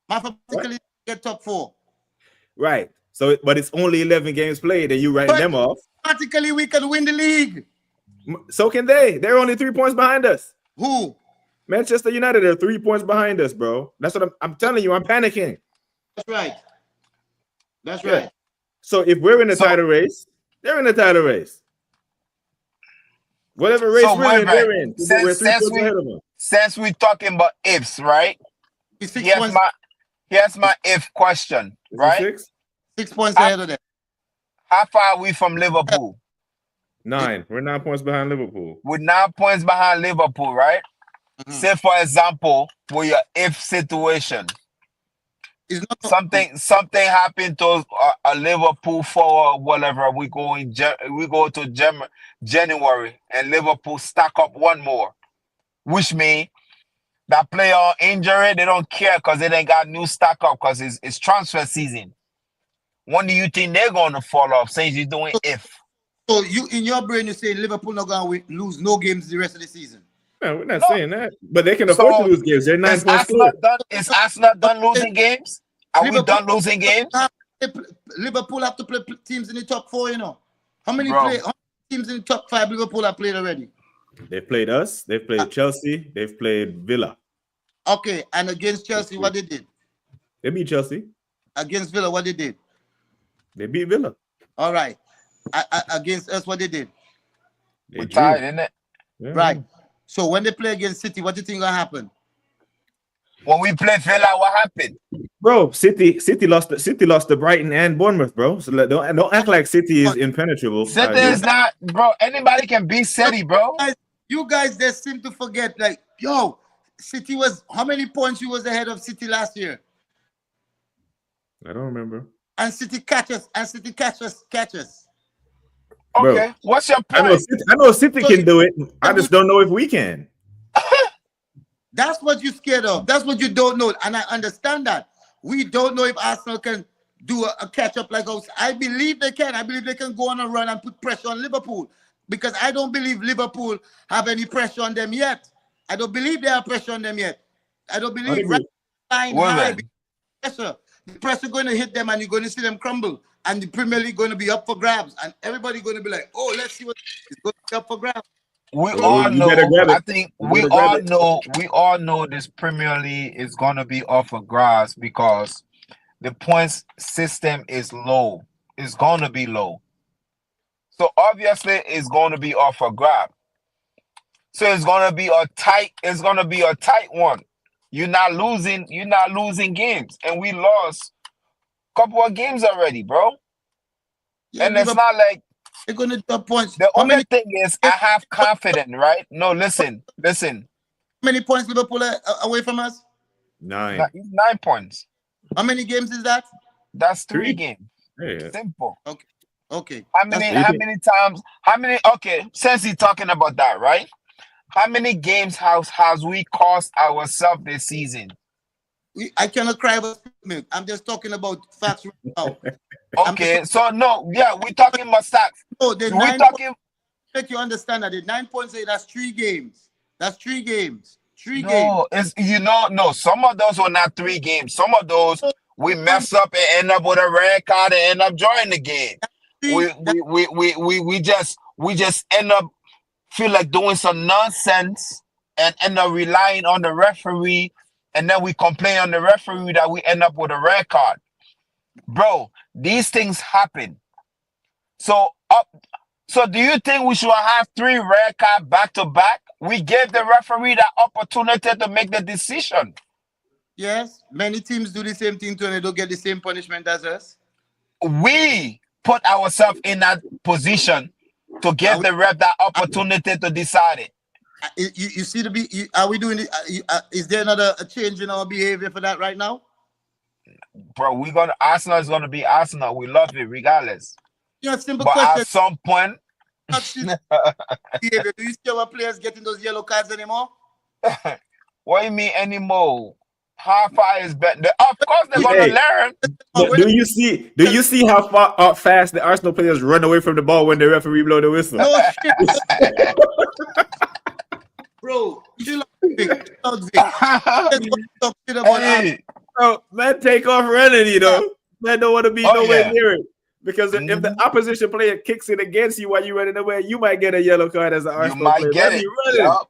mathematically get top 4. Right. So, but it's only 11 games played, and you write them off. Mathematically, we can win the league. So can they? They're only 3 points behind us. Who? Manchester United are 3 points behind us, bro. That's what I'm telling you. I'm panicking. That's right. So if we're in the title race, they're in the title race. Whatever race we're in, we're 3 points ahead of them. Since we're talking about ifs, right? Here's my if question, right? 6 points ahead of them. How far are we from Liverpool? 9. We're 9 points behind Liverpool. We're 9 points behind Liverpool, right? Mm-hmm. Say, for example, with your if situation, something happened to a Liverpool forward, whatever. We go to January and Liverpool stack up 1 more, which means that player on injury, they don't care because they ain't got new stack up because it's transfer season. When do you think they're going to fall off? Since you're doing if. So you in your brain you say Liverpool not going to lose no games the rest of the season. No, we're not saying that, but they can afford to lose games. They're 9 points clear. Is Arsenal done losing games? Are we done losing games? Liverpool have to play teams in the top 4. You know how many teams in the top 5 Liverpool have played already? They've played us. They've played Chelsea. They've played Villa. Okay, and against Chelsea, what they did? They beat Chelsea. Against Villa, what they did? They beat Villa. All right. Against us, what they did? They tied, isn't it? Yeah. Right. So when they play against City, what do you think gonna happen? When we play Villa, what happened? Bro, City lost to Brighton and Bournemouth, bro. So don't act like City is impenetrable. City is not, bro. Anybody can beat City, bro. You guys just seem to forget, like, yo, City was how many points you was ahead of City last year? I don't remember. And City catch us. Okay, bro, what's your point? I know City can do it. I just don't know if we can. That's what you're scared of. That's what you don't know. And I understand that. We don't know if Arsenal can do a catch-up like us. I believe they can. I believe they can go on a run and put pressure on Liverpool. Because I don't believe Liverpool have any pressure on them yet. I don't believe they have pressure on them yet. I don't believe pressure. The pressure going to hit them and you're going to see them crumble. And the Premier League going to be up for grabs. And everybody going to be like, oh, let's see what is going to be up for grabs. We all know. I think we all know. We all know this Premier League is gonna be off for grabs because the points system is low. It's gonna be low. So obviously, it's gonna be off for grab. So it's gonna be a tight. It's gonna be a tight one. You're not losing games, and we lost a couple of games already, bro. Yeah, And it's Liverpool, not like they're going to drop points. the How only many, thing is I have confidence, right? No, listen. points Liverpool are away from us? 9. 9 points. How many games is that? That's 3 3. games. Yeah. Simple. Okay. How That's many? So you How think many times? How many? Okay, since he's talking about that, right? How many games has we cost ourselves this season? I cannot cry about milk. I'm just talking about facts right now. I'm just Okay, so no, yeah, we're talking about stats. no, the We're 9 points, talking. make you understand that the 9 points say that's 3 games. That's 3 games. 3 games. No, it's no. Some of those were not 3 games. Some of those we mess up and end up with a red card and end up joining the game. We just end up feel like doing some nonsense and end up relying on the referee, and then we complain on the referee that we end up with a red card. Bro, these things happen. So do you think we should have 3 red cards back to back? We gave the referee the opportunity to make the decision. Yes, many teams do the same thing too, and they don't get the same punishment as us. We put ourselves in that position to give the ref that opportunity to decide it. You see are we doing it? Is there another a change in our behavior for that right now? Bro, Arsenal is gonna be Arsenal. We love it regardless. Yeah, simple But question. at some point, Behavior. Do you see our players getting those yellow cards anymore? what do you mean anymore? How far is better? Of course they're gonna Hey. learn. But do you see how fast the Arsenal players run away from the ball when the referee blow the whistle? No shit. Bro, chill out, Vic. Hey. Bro, man, take off running, you know. Man don't want to be nowhere near it. Because if the opposition player kicks it against you while you're running away, you might get a yellow card as an Arsenal player. Get it. Yep.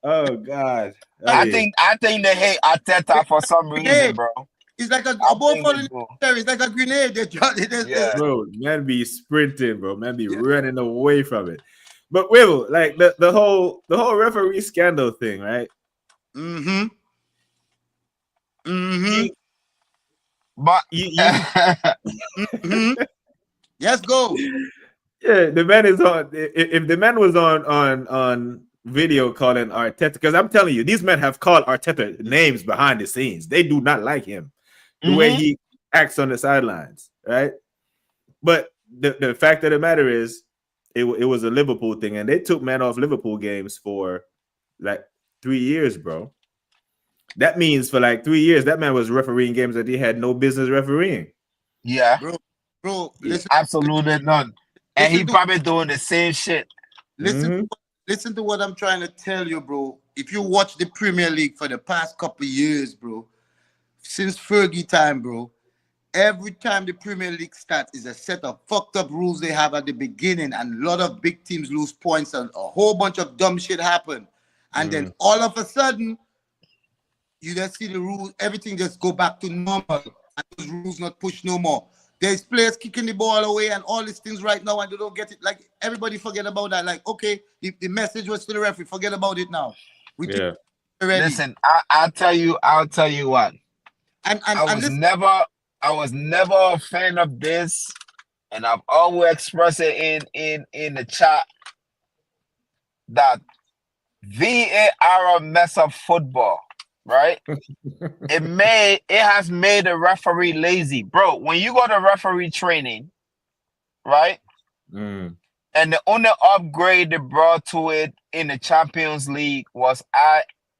Oh God. I think they hate Arteta for some reason, bro. It's like a ball falling. It's like a grenade. Bro, man be sprinting, bro. Man be running away from it. But Wivel, like the whole referee scandal thing, right? But yes, go. Yeah, the man is on. If the man was on video calling Arteta, because I'm telling you, these men have called Arteta names behind the scenes. They do not like him, the way he acts on the sidelines, right? But the fact of the matter is, it was a Liverpool thing, and they took men off Liverpool games for like 3 years, bro. That means for like 3 years, that man was refereeing games that he had no business refereeing. Yeah, bro, listen, absolutely none. And he probably doing the same shit. Listen to what I'm trying to tell you, bro. If you watch the Premier League for the past couple of years, bro, since Fergie time, bro, every time the Premier League starts is a set of fucked up rules they have at the beginning, and a lot of big teams lose points, and a whole bunch of dumb shit happen. And then all of a sudden, you just see the rules, everything just go back to normal, and those rules not pushed no more. There's players kicking the ball away and all these things right now, and they don't get it. Like, everybody forget about that. Like, okay, the message was to the referee. Forget about it now. Listen, I'll tell you what. I was never a fan of this, and I've always expressed it in the chat that VAR mess up football. Right? It has made the referee lazy. Bro, when you go to referee training, right? And the only upgrade they brought to it in the Champions League was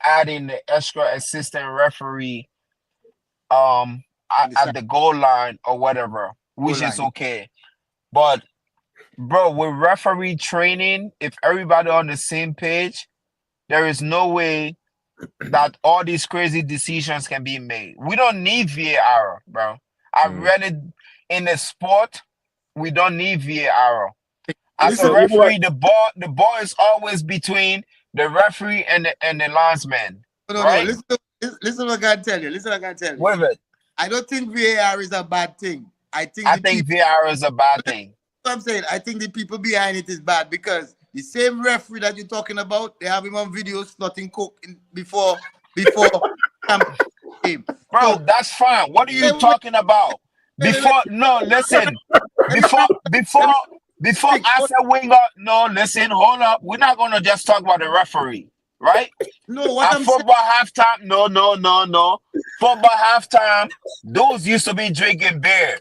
adding the extra assistant referee at the goal line or whatever, which is okay. But bro, with referee training, if everybody on the same page, there is no way that all these crazy decisions can be made. We don't need VAR, bro. I read it in the sport. We don't need VAR. As a referee, the ball is always between the referee and the linesman. Right? Listen what I gotta tell you. Listen what I gotta tell you. With it. I don't think VAR is a bad thing. I think VAR is a bad thing. That's what I'm saying. I think the people behind it is bad, because the same referee that you're talking about, they have him on video snotting coke before game. Bro, So, that's fine. What are you wait, talking about? Before, no, listen. Before, before, before I say winger, no, listen, hold up. We're not gonna just talk about the referee, right? no, what At I'm saying, football halftime, no. Football halftime, those used to be drinking beer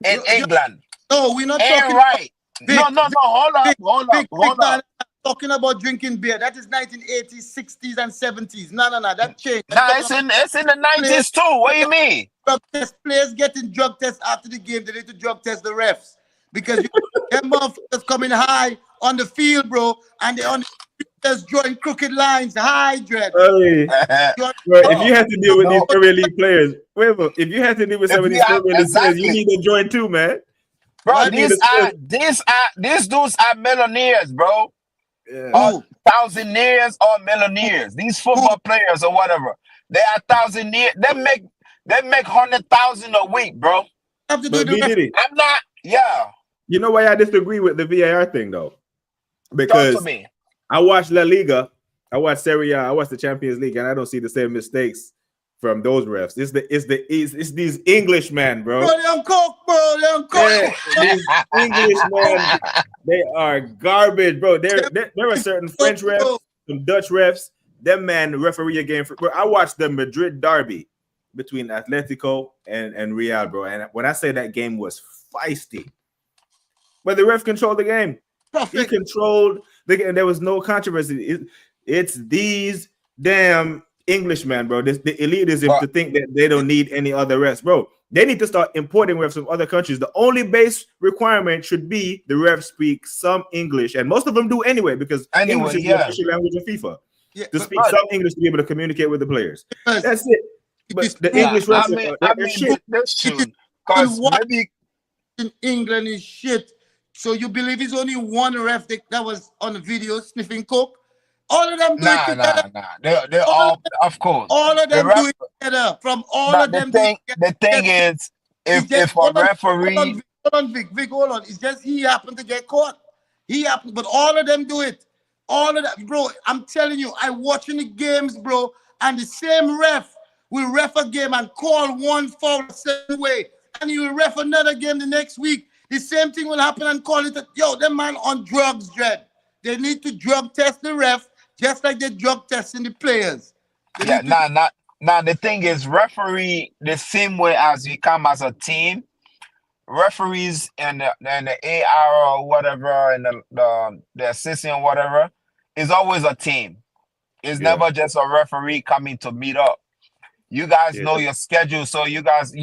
in England. no, we're not Ain't talking right. Vic, No. Hold up, Vic, hold up, Vic, hold no, up. I'm not talking about drinking beer. That is 1980s, 60s, and 70s. No, that changed. I'm Nah, talking it's about in the players, 90s too. What do you mean? drug test, players getting drug tests after the game. They need to drug test the refs because them motherfuckers coming high on the field, bro, and they on the just drawing crooked lines. High, dread. Hey, You're- bro, if No, you had to deal with these no. Premier League players, wait a minute, if you had to deal with some If of you these have Premier League players, you exactly, need to join too, man. bro, You need these dudes are millionaires, bro. yeah. Or Who? thousandaires or millionaires. These Who football players or whatever. They are thousandaires. They make 100,000 a week, bro. have to do But the B ref? Diddy, I'm not, yeah. you know why I disagree with the VAR thing though? Talk to Because me. I watch La Liga, I watch Serie A, I watch the Champions League, and I don't see the same mistakes from those refs. It's these Englishmen, bro. Bro, they on coke, bro. They on coke. Yeah, these Englishmen, they are garbage, bro. There are certain French refs, some Dutch refs. Them man referee a game for. Bro, I watched the Madrid derby between Atletico and Real, bro. And when I say that game was feisty, but the ref controlled the game. He Perfect. controlled the game. There was no controversy. It's these damn Englishmen, bro. The elitism to think that they don't need any other refs, bro. They need to start importing refs from other countries. The only base requirement should be the refs speak some English, and most of them do anyway, because English is the official language of FIFA. Yeah, To speak some English to be able to communicate with the players. That's it. But the English refs, they're shit. That's true. Because maybe in England is shit. So you believe it's only one ref that was on the video sniffing coke? All of them do it together. Nah. They all, of course. All of them do it together. From all of them. The thing is, if a referee, hold on, Vic, hold on. It's just he happened to get caught. But all of them do it. All of that, bro. I'm telling you, I watching the games, bro, and the same ref will ref a game and call one foul the same way, and he will ref another game the next week. The same thing will happen and call it. Them man on drugs, dread. They need to drug test the ref just like they drug testing the players. The thing is, referee the same way as we come as a team. Referees and the AR or whatever, and the assistant or whatever, is always a team. It's never just a referee coming to meet up. You guys know your schedule, so you guys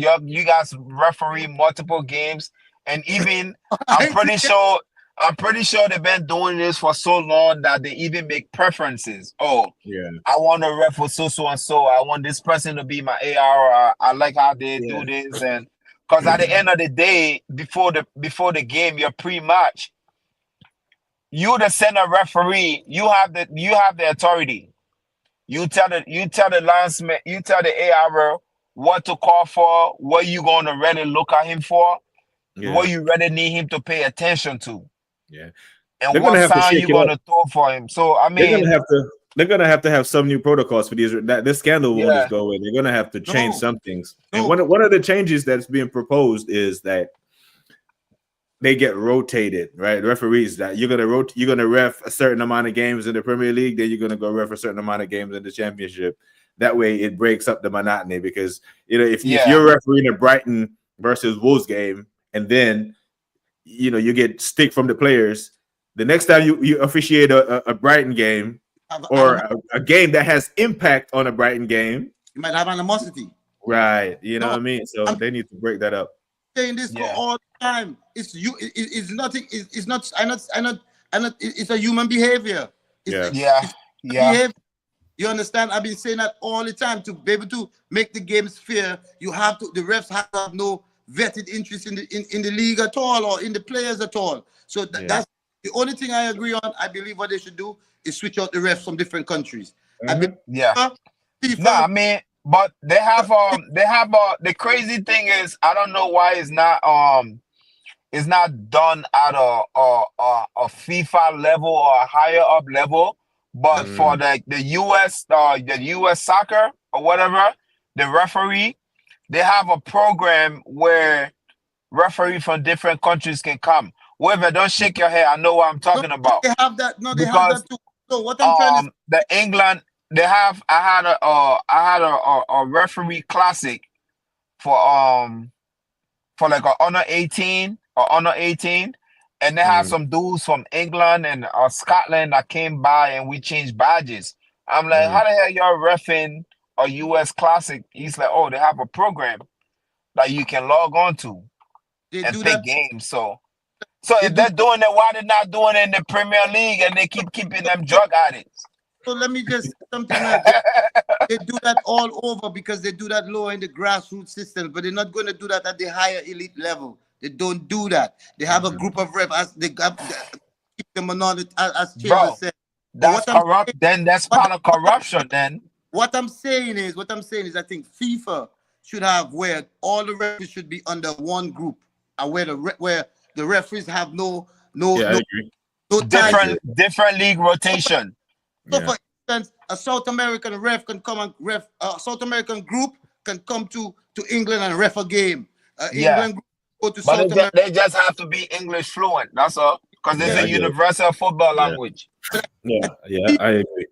referee multiple games, and even I'm pretty sure they've been doing this for so long that they even make preferences. Oh, yeah, I want to ref for so and so. I want this person to be my AR. I like how they do this, and because at the end of the day, before the game, your pre-match, you the center referee, you have the authority. You tell the linesman, you tell the AR what to call for, what you gonna really look at him for, what you really need him to pay attention to. Yeah, and what sign you gonna throw for him. So I mean, they're gonna have to have some new protocols for these. This scandal won't just go away. They're gonna have to change some things. And one of the changes that's being proposed is that they get rotated, right? Referees, that you're gonna ref a certain amount of games in the Premier League, then you're gonna go ref a certain amount of games in the Championship. That way, it breaks up the monotony, because if you're refereeing a Brighton versus Wolves game, and then you get stick from the players, the next time you officiate a Brighton game or a game that has impact on a Brighton game, you might have animosity, right? You know what I mean? So they need to break that up. Saying this for all the time. It's nothing. It's not. I not. It's a human behavior. Behavior. You understand? I've been saying that all the time. To be able to make the games fair, the refs have no vetted interest in the league at all, or in the players at all. So that's the only thing I agree on. I believe what they should do is switch out the refs from different countries. I mean, but they have the crazy thing is, I don't know why it's not done at a FIFA level or a higher up level, but for the US soccer or whatever, the referee, they have a program where referee from different countries can come. Whoever, don't shake your head. I know what I'm talking about. They have that. No, they have Because that too. So what I'm trying to say, the England, they have. I had a referee classic for like a under 18 or under 18, and they had some dudes from England and Scotland that came by, and we changed badges. I'm like, how the hell y'all reffing a US classic? He's like, oh, they have a program that you can log on to they and do pick that. games. So They if do. they're doing it, why they not doing it in the Premier League and they keep keeping them drug addicts? So let me just something else. They do that all over because they do that lower in the grassroots system, but they're not going to do that at the higher elite level. They don't do that. They have a group of refs as they keep them anonymous, as Chambers Bro, said. that's corrupt. Then that's part of corruption. Then what I'm saying is, I think FIFA should have where all the referees should be under one group, and where the referees have no I agree. different league rotation. So for instance, a South American ref can come and ref. A South American group can come to England and ref a game. England group go to South America. They just have to be English fluent. That's all. Because it's a universal football language. Yeah, I agree.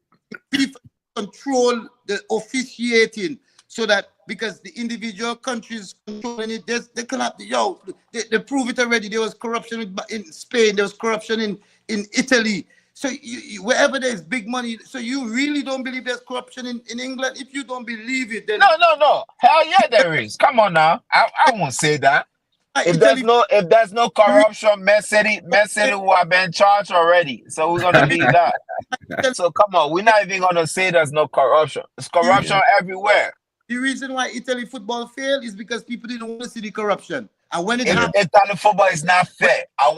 FIFA control the officiating so that because the individual countries controlling it, they cannot. They prove it already. There was corruption in Spain. There was corruption in Italy. So wherever there's big money, so you really don't believe there's corruption in England? If you don't believe it, then no. Hell yeah, there is. Come on now. I won't say that. If there's no corruption, Man City will have been charged already. So we're gonna leave that. So come on, we're not even gonna say there's no corruption. There's corruption everywhere. The reason why Italy football failed is because people didn't want to see the corruption. And when Italian football is not fair. I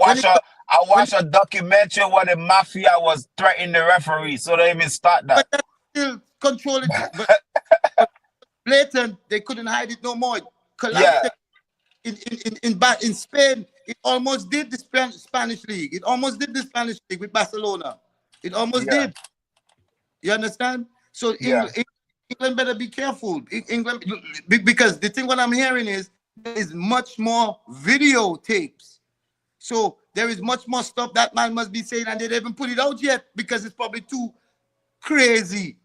watched a documentary where the mafia was threatening the referee, so they even start that. But that's still controlling. But blatant, they couldn't hide it no more. Collapsed. In Spain, it almost did the Spanish league. It almost did the Spanish league with Barcelona. It almost did. You understand? So England better be careful. England, because the thing what I'm hearing is there is much more videotapes. So there is much more stuff that man must be saying, and they haven't put it out yet because it's probably too crazy.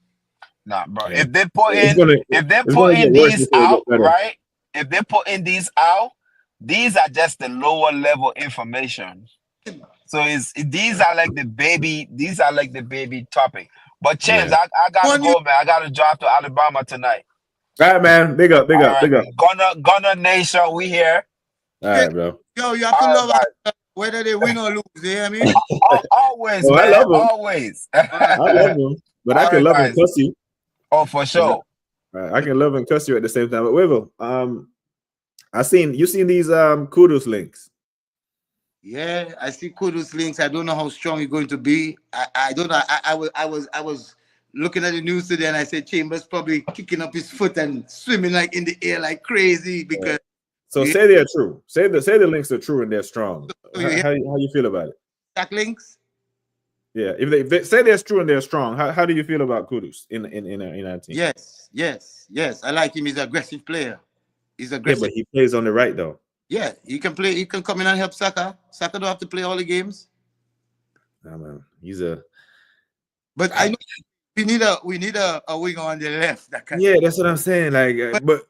Nah, bro. If they put in these out, right? If they put in these out, these are just the lower level information. So these are like the baby topic. But James, I gotta go, man. I gotta drive to Alabama tonight. All right, man. Big up. Gunner Nation, we here. All right, bro. Yo, you have to love whether they win or lose. You hear me? Always, man. I love them. Always. I love them, but I can love and cuss you. Oh, for sure. I can love and cuss you at the same time. But Wivel, you seen these kudos links? Yeah, I see kudos links. I don't know how strong it's going to be. I don't know. I was looking at the news today, and I said Chambers probably kicking up his foot and swimming like in the air like crazy because. So say they're true. Say the links are true and they're strong. How you feel about it? Stack links. Yeah, if they say they're true and they're strong, how do you feel about Kudus in our team? Yes. I like him. He's an aggressive player. He's aggressive. Yeah, but he plays on the right though. Yeah, he can play. He can come in and help Saka. Saka don't have to play all the games. Nah, man, But I know we need a winger on the left. That's what I'm saying. Like, but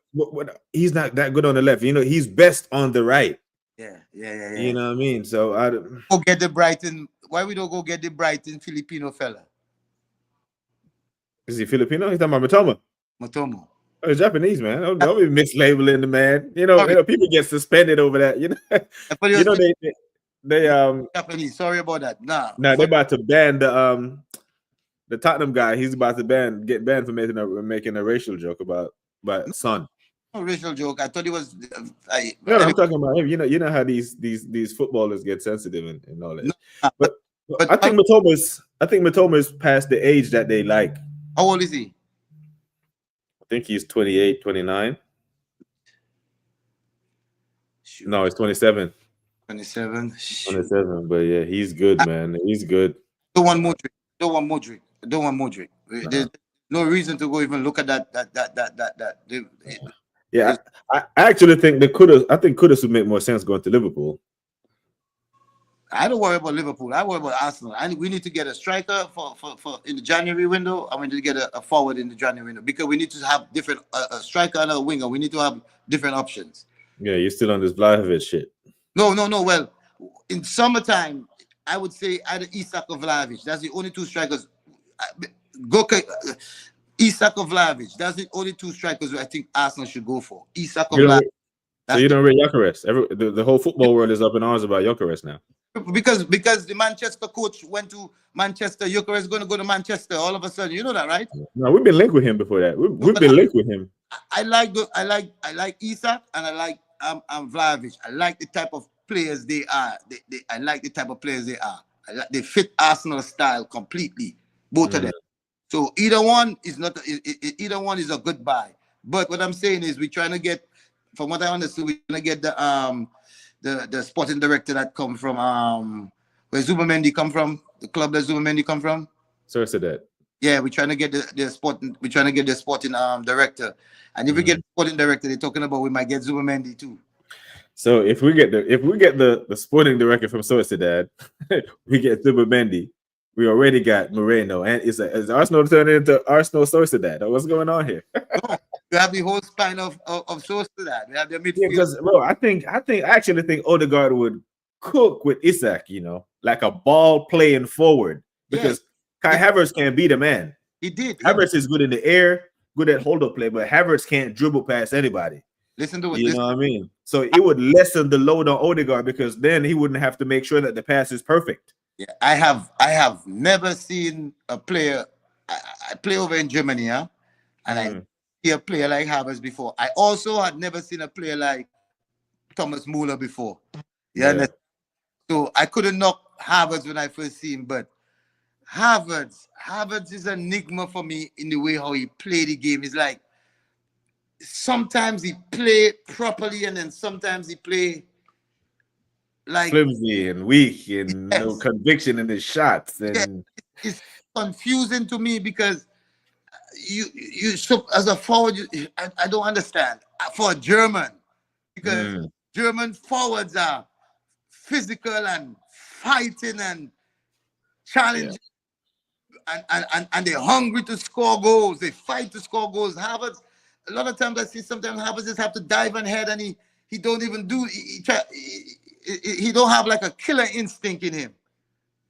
he's not that good on the left. He's best on the right. Yeah. You know what I mean? So go get the Brighton. Why we don't go get the Brighton Filipino fella? Is he Filipino? He's talking about Motomo. Oh, he's Japanese, man. Don't be mislabeling the man. You know, people get suspended over that. They Japanese. Sorry about that. They're about to ban the Tottenham guy. He's about to get banned for making a racial joke about Son. No racial joke. I thought it was. I'm talking about him. You know how these footballers get sensitive and all that. No, but I think Matoma's past the age that they like. How old is he? I think he's 28, 29. Shoot. No, he's 27. 27. 27. But yeah, he's good, man. He's good. Don't want Modric. no reason to go even look at that. Yeah, I actually think I think Kudus would make more sense going to Liverpool. I don't worry about Liverpool. I worry about Arsenal. We need to get a striker for in the January window. I need to get a forward in the January window because we need to have different a striker and a winger. We need to have different options. Yeah, you're still on this Vlahovic shit. No. Well, in summertime, I would say either Isak or Vlahovic. That's the only two strikers. Isak or Vlahovic. That's the only two strikers I think Arsenal should go for. Isak or Vlahovic. So you don't rate Gyökeres. The whole football world is up in arms about Gyökeres now. Because the Manchester coach went to Manchester. Gyökeres is going to go to Manchester all of a sudden. You know that, right? No, we've been linked with him before that. We've been linked with him. I like Isak and I like Vlahovic. I like the type of players they are. I like the type of players they are. They fit Arsenal style completely. Both of them. So either one is a good buy. But what I'm saying is we're trying to get, from what I understood, we're trying to get the sporting director that come from where Zubamendi come from, the club that Zubamendi come from. Sociedad. Yeah, we're trying to get the sporting. We're trying to get the sporting director, and if we get the sporting director, they're talking about we might get Zubamendi too. So if we get the sporting director from Sociedad, we get Zubamendi. We already got Moreno, and is Arsenal turning into Arsenal Sociedad? What's going on here? No, we have the whole spine of Sociedad. We have the midfield. Yeah, because bro, I actually think Odegaard would cook with Isak. Like a ball playing forward because Kai Havertz can't be the man. He did. Havertz is good in the air, good at hold up play, but Havertz can't dribble past anybody. Listen to it. You know what I mean? So it would lessen the load on Odegaard because then he wouldn't have to make sure that the pass is perfect. Yeah, I have never seen a player. I play over in Germany, and I see a player like Havertz before. I also had never seen a player like Thomas Muller before. Yeah. So I couldn't knock Havertz when I first see him, but Havertz is an enigma for me in the way how he played the game. It's like sometimes he play properly and then sometimes he play like flimsy and weak and no conviction in his shots. And it's confusing to me because you as a forward, I don't understand for a German because German forwards are physical and fighting and challenging and they're hungry to score goals. They fight to score goals. Havertz, a lot of times I see sometimes Havertz just have to dive on head and he don't even do he don't have like a killer instinct in him.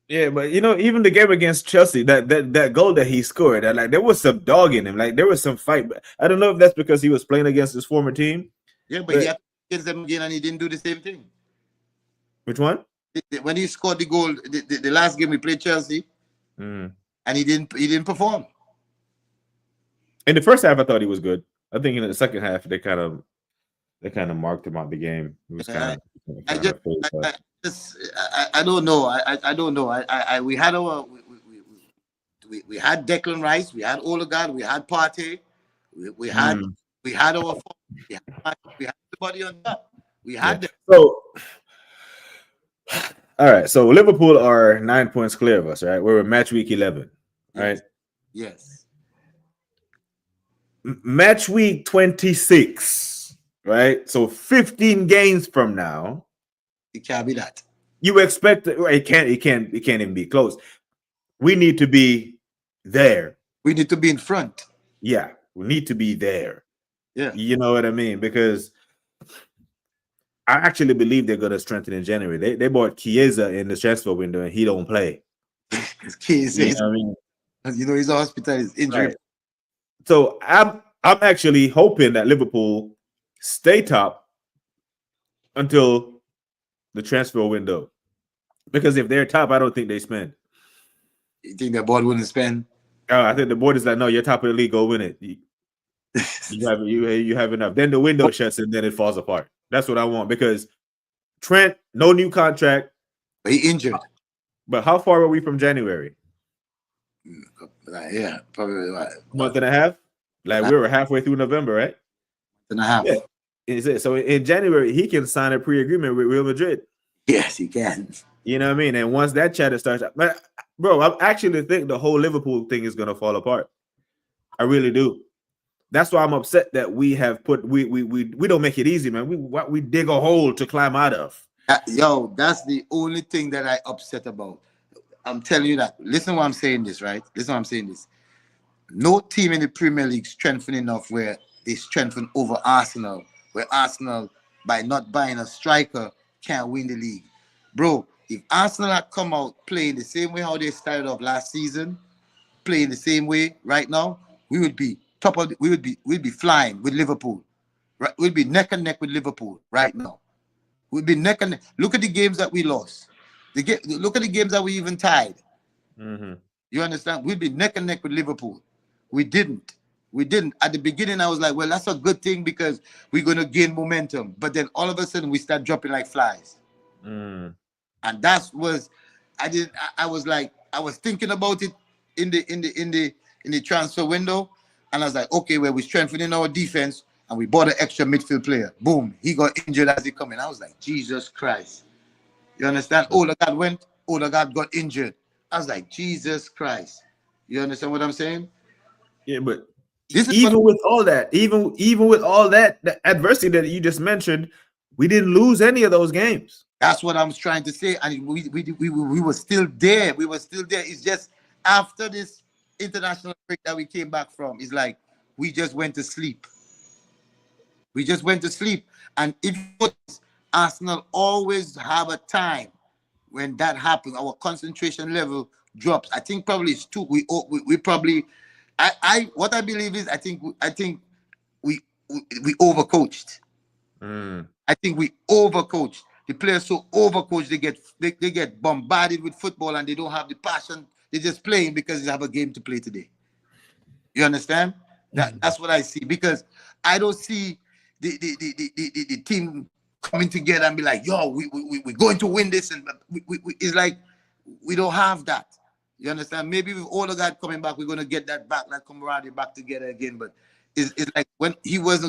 Yeah, but even the game against Chelsea, that goal that he scored, like there was some dog in him, like there was some fight. But I don't know if that's because he was playing against his former team. Yeah, but he had to against them again and he didn't do the same thing. Which one? When he scored the goal, the last game we played Chelsea, and he didn't perform. In the first half, I thought he was good. I think in the second half, they kind of marked him out the game. It was I don't know. I don't know. We had we had Declan Rice, we had Odegaard, we had Partey, we had everybody on top. We had them. So. All right, so Liverpool are 9 points clear of us, right? We're in match week 11, right? Yes. Match week 26, right? So 15 games from now, it can't be that. You expect it can't even be close. We need to be there. We need to be in front. Yeah, we need to be there. Yeah, you know what I mean? Because I actually believe they're going to strengthen in January. They bought Chiesa in the transfer window, and he don't play. Chiesa, his hospital is injured. Right. So I'm actually hoping that Liverpool stay top until the transfer window, because if they're top, I don't think they spend. You think the board wouldn't spend? I think the board is like, no, you're top of the league, go win it. You have enough. Then the window shuts and then it falls apart. That's what I want, because Trent, no new contract. But he injured. But how far are we from January? Yeah, probably a month and a half. Like we were halfway through November, right? And a half. Yeah. Is it? So in January, he can sign a pre-agreement with Real Madrid. Yes, he can. You know what I mean? And once that chatter starts, but bro, I actually think the whole Liverpool thing is gonna fall apart. I really do. That's why I'm upset that we have put we don't make it easy, man. We dig a hole to climb out of. Yo, that's the only thing that I upset about. I'm telling you that. Listen what I'm saying this, right? Listen what I'm saying this. No team in the Premier League strengthened enough where they strengthen over Arsenal, where Arsenal, by not buying a striker, can't win the league. Bro, if Arsenal had come out playing the same way how they started off last season, playing the same way right now, we would be top of we'd be flying with Liverpool. Right? We'd be neck and neck with Liverpool right now. We'd be neck and neck. Look at the games that we lost. Look at the games that we even tied. Mm-hmm. You understand? We'd be neck and neck with Liverpool. We didn't. We didn't. At the beginning, I was like, well, that's a good thing because we're going to gain momentum. But then all of a sudden, we start dropping like flies. Mm. And that was, I was like, I was thinking about it in the transfer window. And I was like, okay, well, we're strengthening our defense and we bought an extra midfield player. Boom. He got injured as he come in. I was like, Jesus Christ. You understand? Odegaard went. Odegaard got injured. I was like, Jesus Christ. You understand what I'm saying? Yeah, but This is even with all that, even with all that, the adversity that you just mentioned, we didn't lose any of those games. That's what I'm trying to say. And we were still there. We were still there. It's just after this international break that we came back from, it's like we just went to sleep. We just went to sleep. And if you notice, Arsenal always have a time when that happens. Our concentration level drops. I think probably it's two. We probably. What I believe is I think we overcoached. I think we overcoached. The players so overcoached they get bombarded with football and they don't have the passion. They're just playing because they have a game to play today. You understand? That's what I see, because I don't see the team coming together and be like, yo, we're going to win this, and it's like we don't have that. You understand? Maybe with Odegaard coming back, we're going to get that camaraderie back together again. But it's like when he was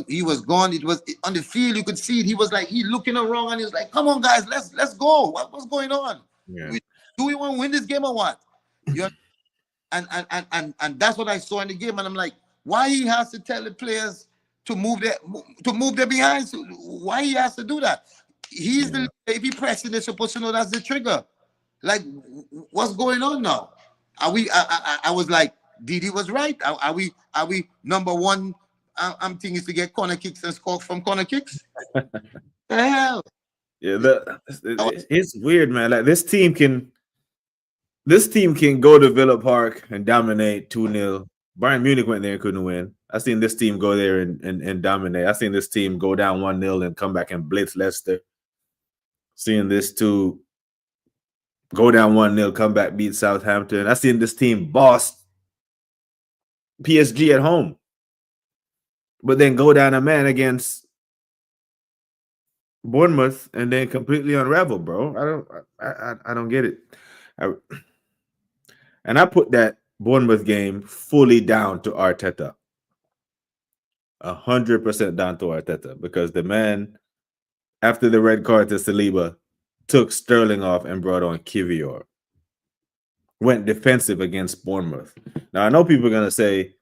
gone, it was on the field, you could see it. He was like, he looking around and he was like, come on, guys, let's go. What's going on? Yeah. Do we want to win this game or what? You and that's what I saw in the game. And I'm like, why he has to tell the players to move their behinds? Why he has to do that? He's the if he pressing, they're supposed to know that's the trigger. Like, what's going on now? Are we? I was like, Didi was right. Are we number one? I'm thinking is to get corner kicks and score from corner kicks. The hell? Yeah, it's weird, man. Like this team can go to Villa Park and dominate 2-0. Bayern Munich went there and couldn't win. I've seen this team go there and dominate. I've seen this team go down 1-0 and come back and blitz Leicester. Seeing this too. Go down 1-0, come back, beat Southampton. I've seen this team boss PSG at home, but then go down a man against Bournemouth and then completely unravel, bro. I don't get it. And I put that Bournemouth game fully down to Arteta. 100% down to Arteta, because the man, after the red card to Saliba, took Sterling off and brought on Kivior. Went defensive against Bournemouth. Now, I know people are going to say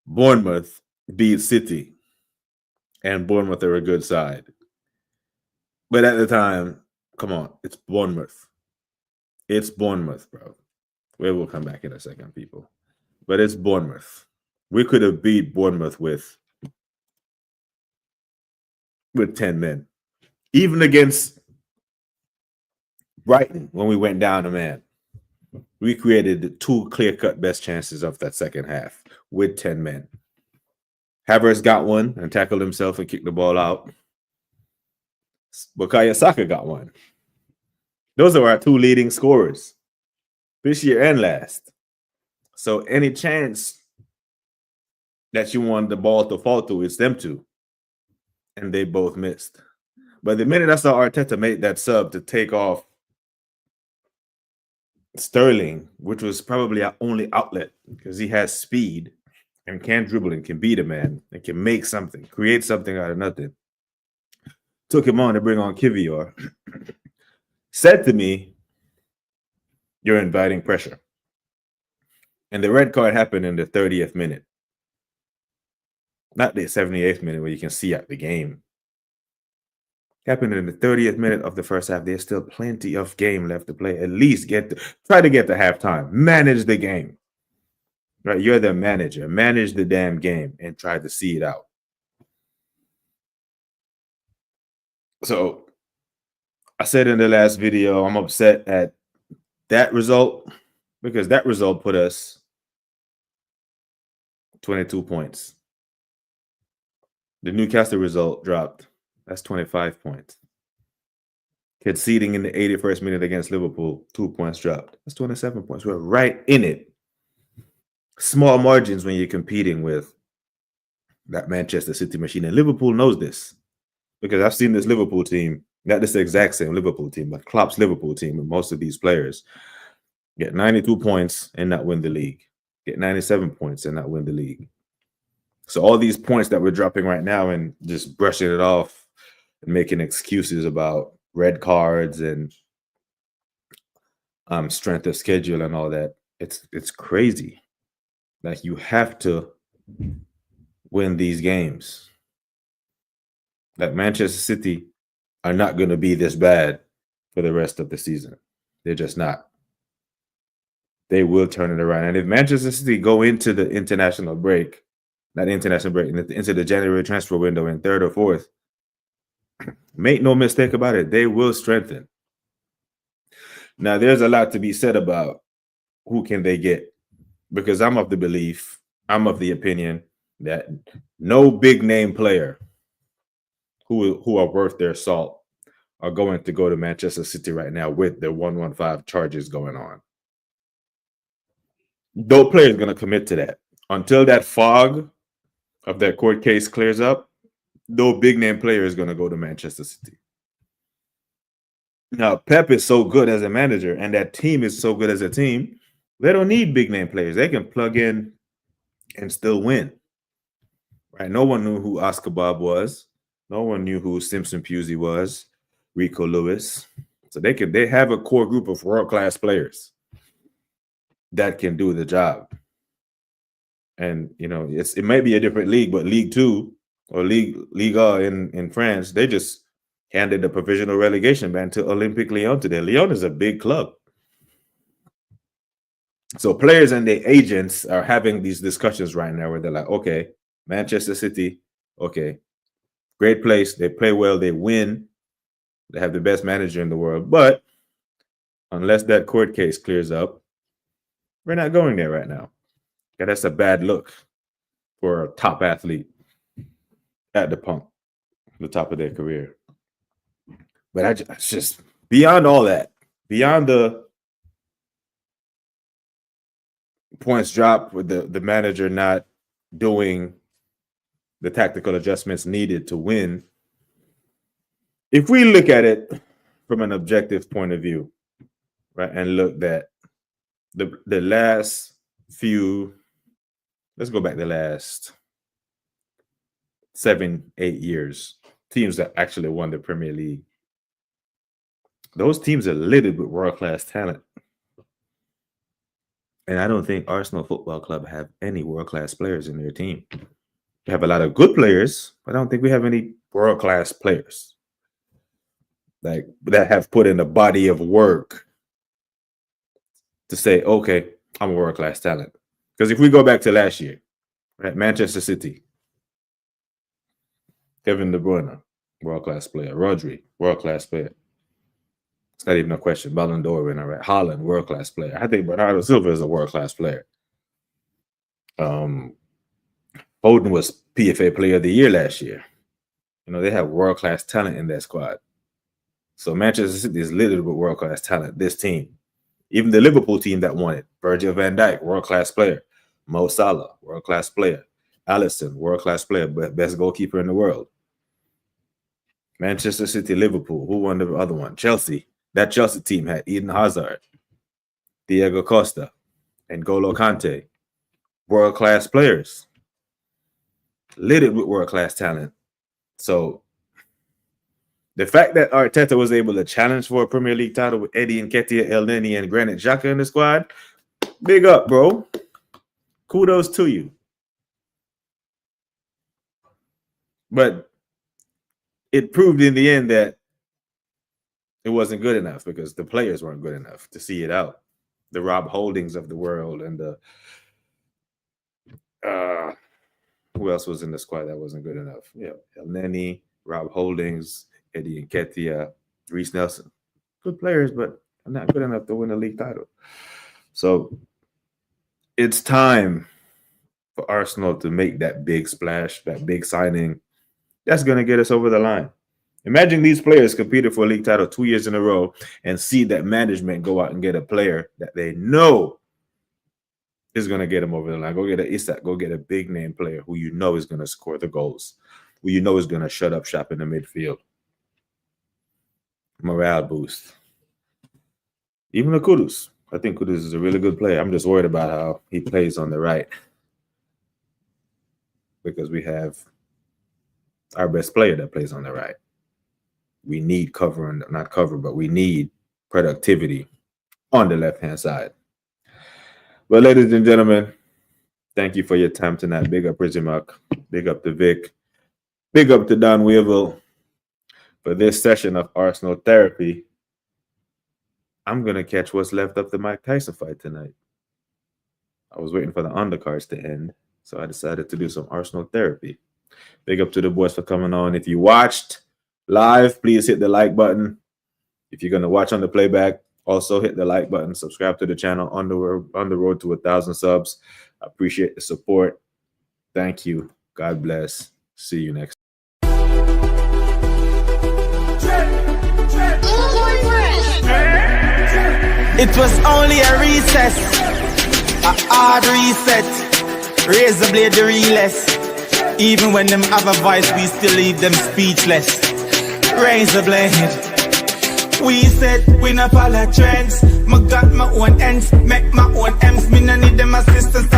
Bournemouth beat City and Bournemouth are a good side. But at the time, come on, it's Bournemouth. It's Bournemouth, bro. We will come back in a second, people. But it's Bournemouth. We could have beat Bournemouth with 10 men. Even against Brighton, when we went down a man, we created the two clear-cut best chances of that second half with 10 men. Havertz got one and tackled himself and kicked the ball out. Bukayo Saka got one. Those are our two leading scorers this year and last. So any chance that you want the ball to fall to, it's them two. And they both missed. But the minute I saw Arteta make that sub to take off Sterling, which was probably our only outlet, because he has speed and can dribble and can beat a man and can make something, create something out of nothing. Took him on to bring on Kivior. Said to me, you're inviting pressure. And the red card happened in the 30th minute. Not the 78th minute where you can see out the game. Happened in the 30th minute of the first half. There's still plenty of game left to play. At least try to get to halftime. Manage the game. Right? You're the manager. Manage the damn game and try to see it out. So I said in the last video, I'm upset at that result because that result put us 22 points. The Newcastle result dropped. That's 25 points. Conceding in the 81st minute against Liverpool, 2 points dropped. That's 27 points. We're right in it. Small margins when you're competing with that Manchester City machine. And Liverpool knows this because I've seen this Liverpool team, not this exact same Liverpool team, but Klopp's Liverpool team with most of these players get 92 points and not win the league. Get 97 points and not win the league. So all these points that we're dropping right now and just brushing it off and making excuses about red cards and strength of schedule and all that, it's crazy. Like, you have to win these games. Like, Manchester City are not going to be this bad for the rest of the season. They're just not. They will turn it around. And if Manchester City go into the international break, into the January transfer window in third or fourth, make no mistake about it, they will strengthen. Now, there's a lot to be said about who can they get, because I'm of the opinion that no big name player who are worth their salt are going to go to Manchester City right now with their 115 charges going on. No player is going to commit to that. Until that fog of that court case clears up, no big name player is going to go to Manchester City. Now, Pep is so good as a manager, and that team is so good as a team, they don't need big name players. They can plug in and still win. Right? No one knew who Oscar Bob was. No one knew who Simpson Pusey was, Rico Lewis. So they have a core group of world-class players that can do the job. And, you know, it might be a different league, but League Two or Liga in France, they just handed the provisional relegation ban to Olympique Lyon today. Lyon is a big club. So players and their agents are having these discussions right now where they're like, okay, Manchester City, okay, great place. They play well. They win. They have the best manager in the world. But unless that court case clears up, we're not going there right now. Yeah, that's a bad look for a top athlete at the top of their career. But I just beyond all that, beyond the points drop with the manager not doing the tactical adjustments needed to win, if we look at it from an objective point of view, right, and look at the last few, let's go back the last 7-8 years, teams that actually won the Premier League, those teams are littered with world-class talent. And I don't think Arsenal Football Club have any world-class players in their team. We have a lot of good players, but I don't think we have any world-class players like that have put in a body of work to say, okay, I'm a world-class talent. Because if we go back to last year, right, Manchester City, Kevin De Bruyne, world-class player. Rodri, world-class player. It's not even a question. Ballon d'Or winner, right? Haaland, world-class player. I think Bernardo Silva is a world-class player. Foden was PFA Player of the Year last year. You know, they have world-class talent in that squad. So Manchester City is littered with world-class talent, this team. Even the Liverpool team that won it. Virgil van Dijk, world-class player. Mo Salah, world-class player. Alisson, world-class player, best goalkeeper in the world. Manchester City, Liverpool. Who won the other one? Chelsea. That Chelsea team had Eden Hazard, Diego Costa, and N'Golo Kante. World-class players. Littered with world-class talent. So the fact that Arteta was able to challenge for a Premier League title with Eddie Nketiah, El Neni, and Granit Xhaka in the squad, big up, bro. Kudos to you. But it proved in the end that it wasn't good enough because the players weren't good enough to see it out. The Rob Holdings of the world and the who else was in the squad that wasn't good enough? Yeah, El Neni, Rob Holdings, Eddie Nketiah, Reiss Nelson. Good players, but not good enough to win a league title. So it's time for Arsenal to make that big splash, that big signing. That's going to get us over the line. Imagine these players competed for a league title 2 years in a row and see that management go out and get a player that they know is going to get them over the line. Go get an Isak. Go get a big name player who you know is going to score the goals, who you know is going to shut up shop in the midfield. Morale boost. Even a Kudus. I think Kudus is a really good player. I'm just worried about how he plays on the right because we have our best player that plays on the right. We need cover, and not cover, but we need productivity on the left-hand side. But ladies and gentlemen, thank you for your time tonight. Big up Rizimak. Big up to Vic. Big up to Don Weevil. For this session of Arsenal Therapy, I'm going to catch what's left of the Mike Tyson fight tonight. I was waiting for the undercards to end, so I decided to do some Arsenal Therapy. Big up to the boys for coming on. If you watched live, please hit the like button. If you're going to watch on the playback, also hit the like button. Subscribe to the channel on the road to 1,000 subs. I appreciate the support. Thank you. God bless. See you next. It was only a recess, a hard reset. Raise the blade, the realest. Even when them have a voice, we still leave them speechless. Raise the blade. We said we not follow trends. Me got my own ends, make my own ends. Me no need them assistance.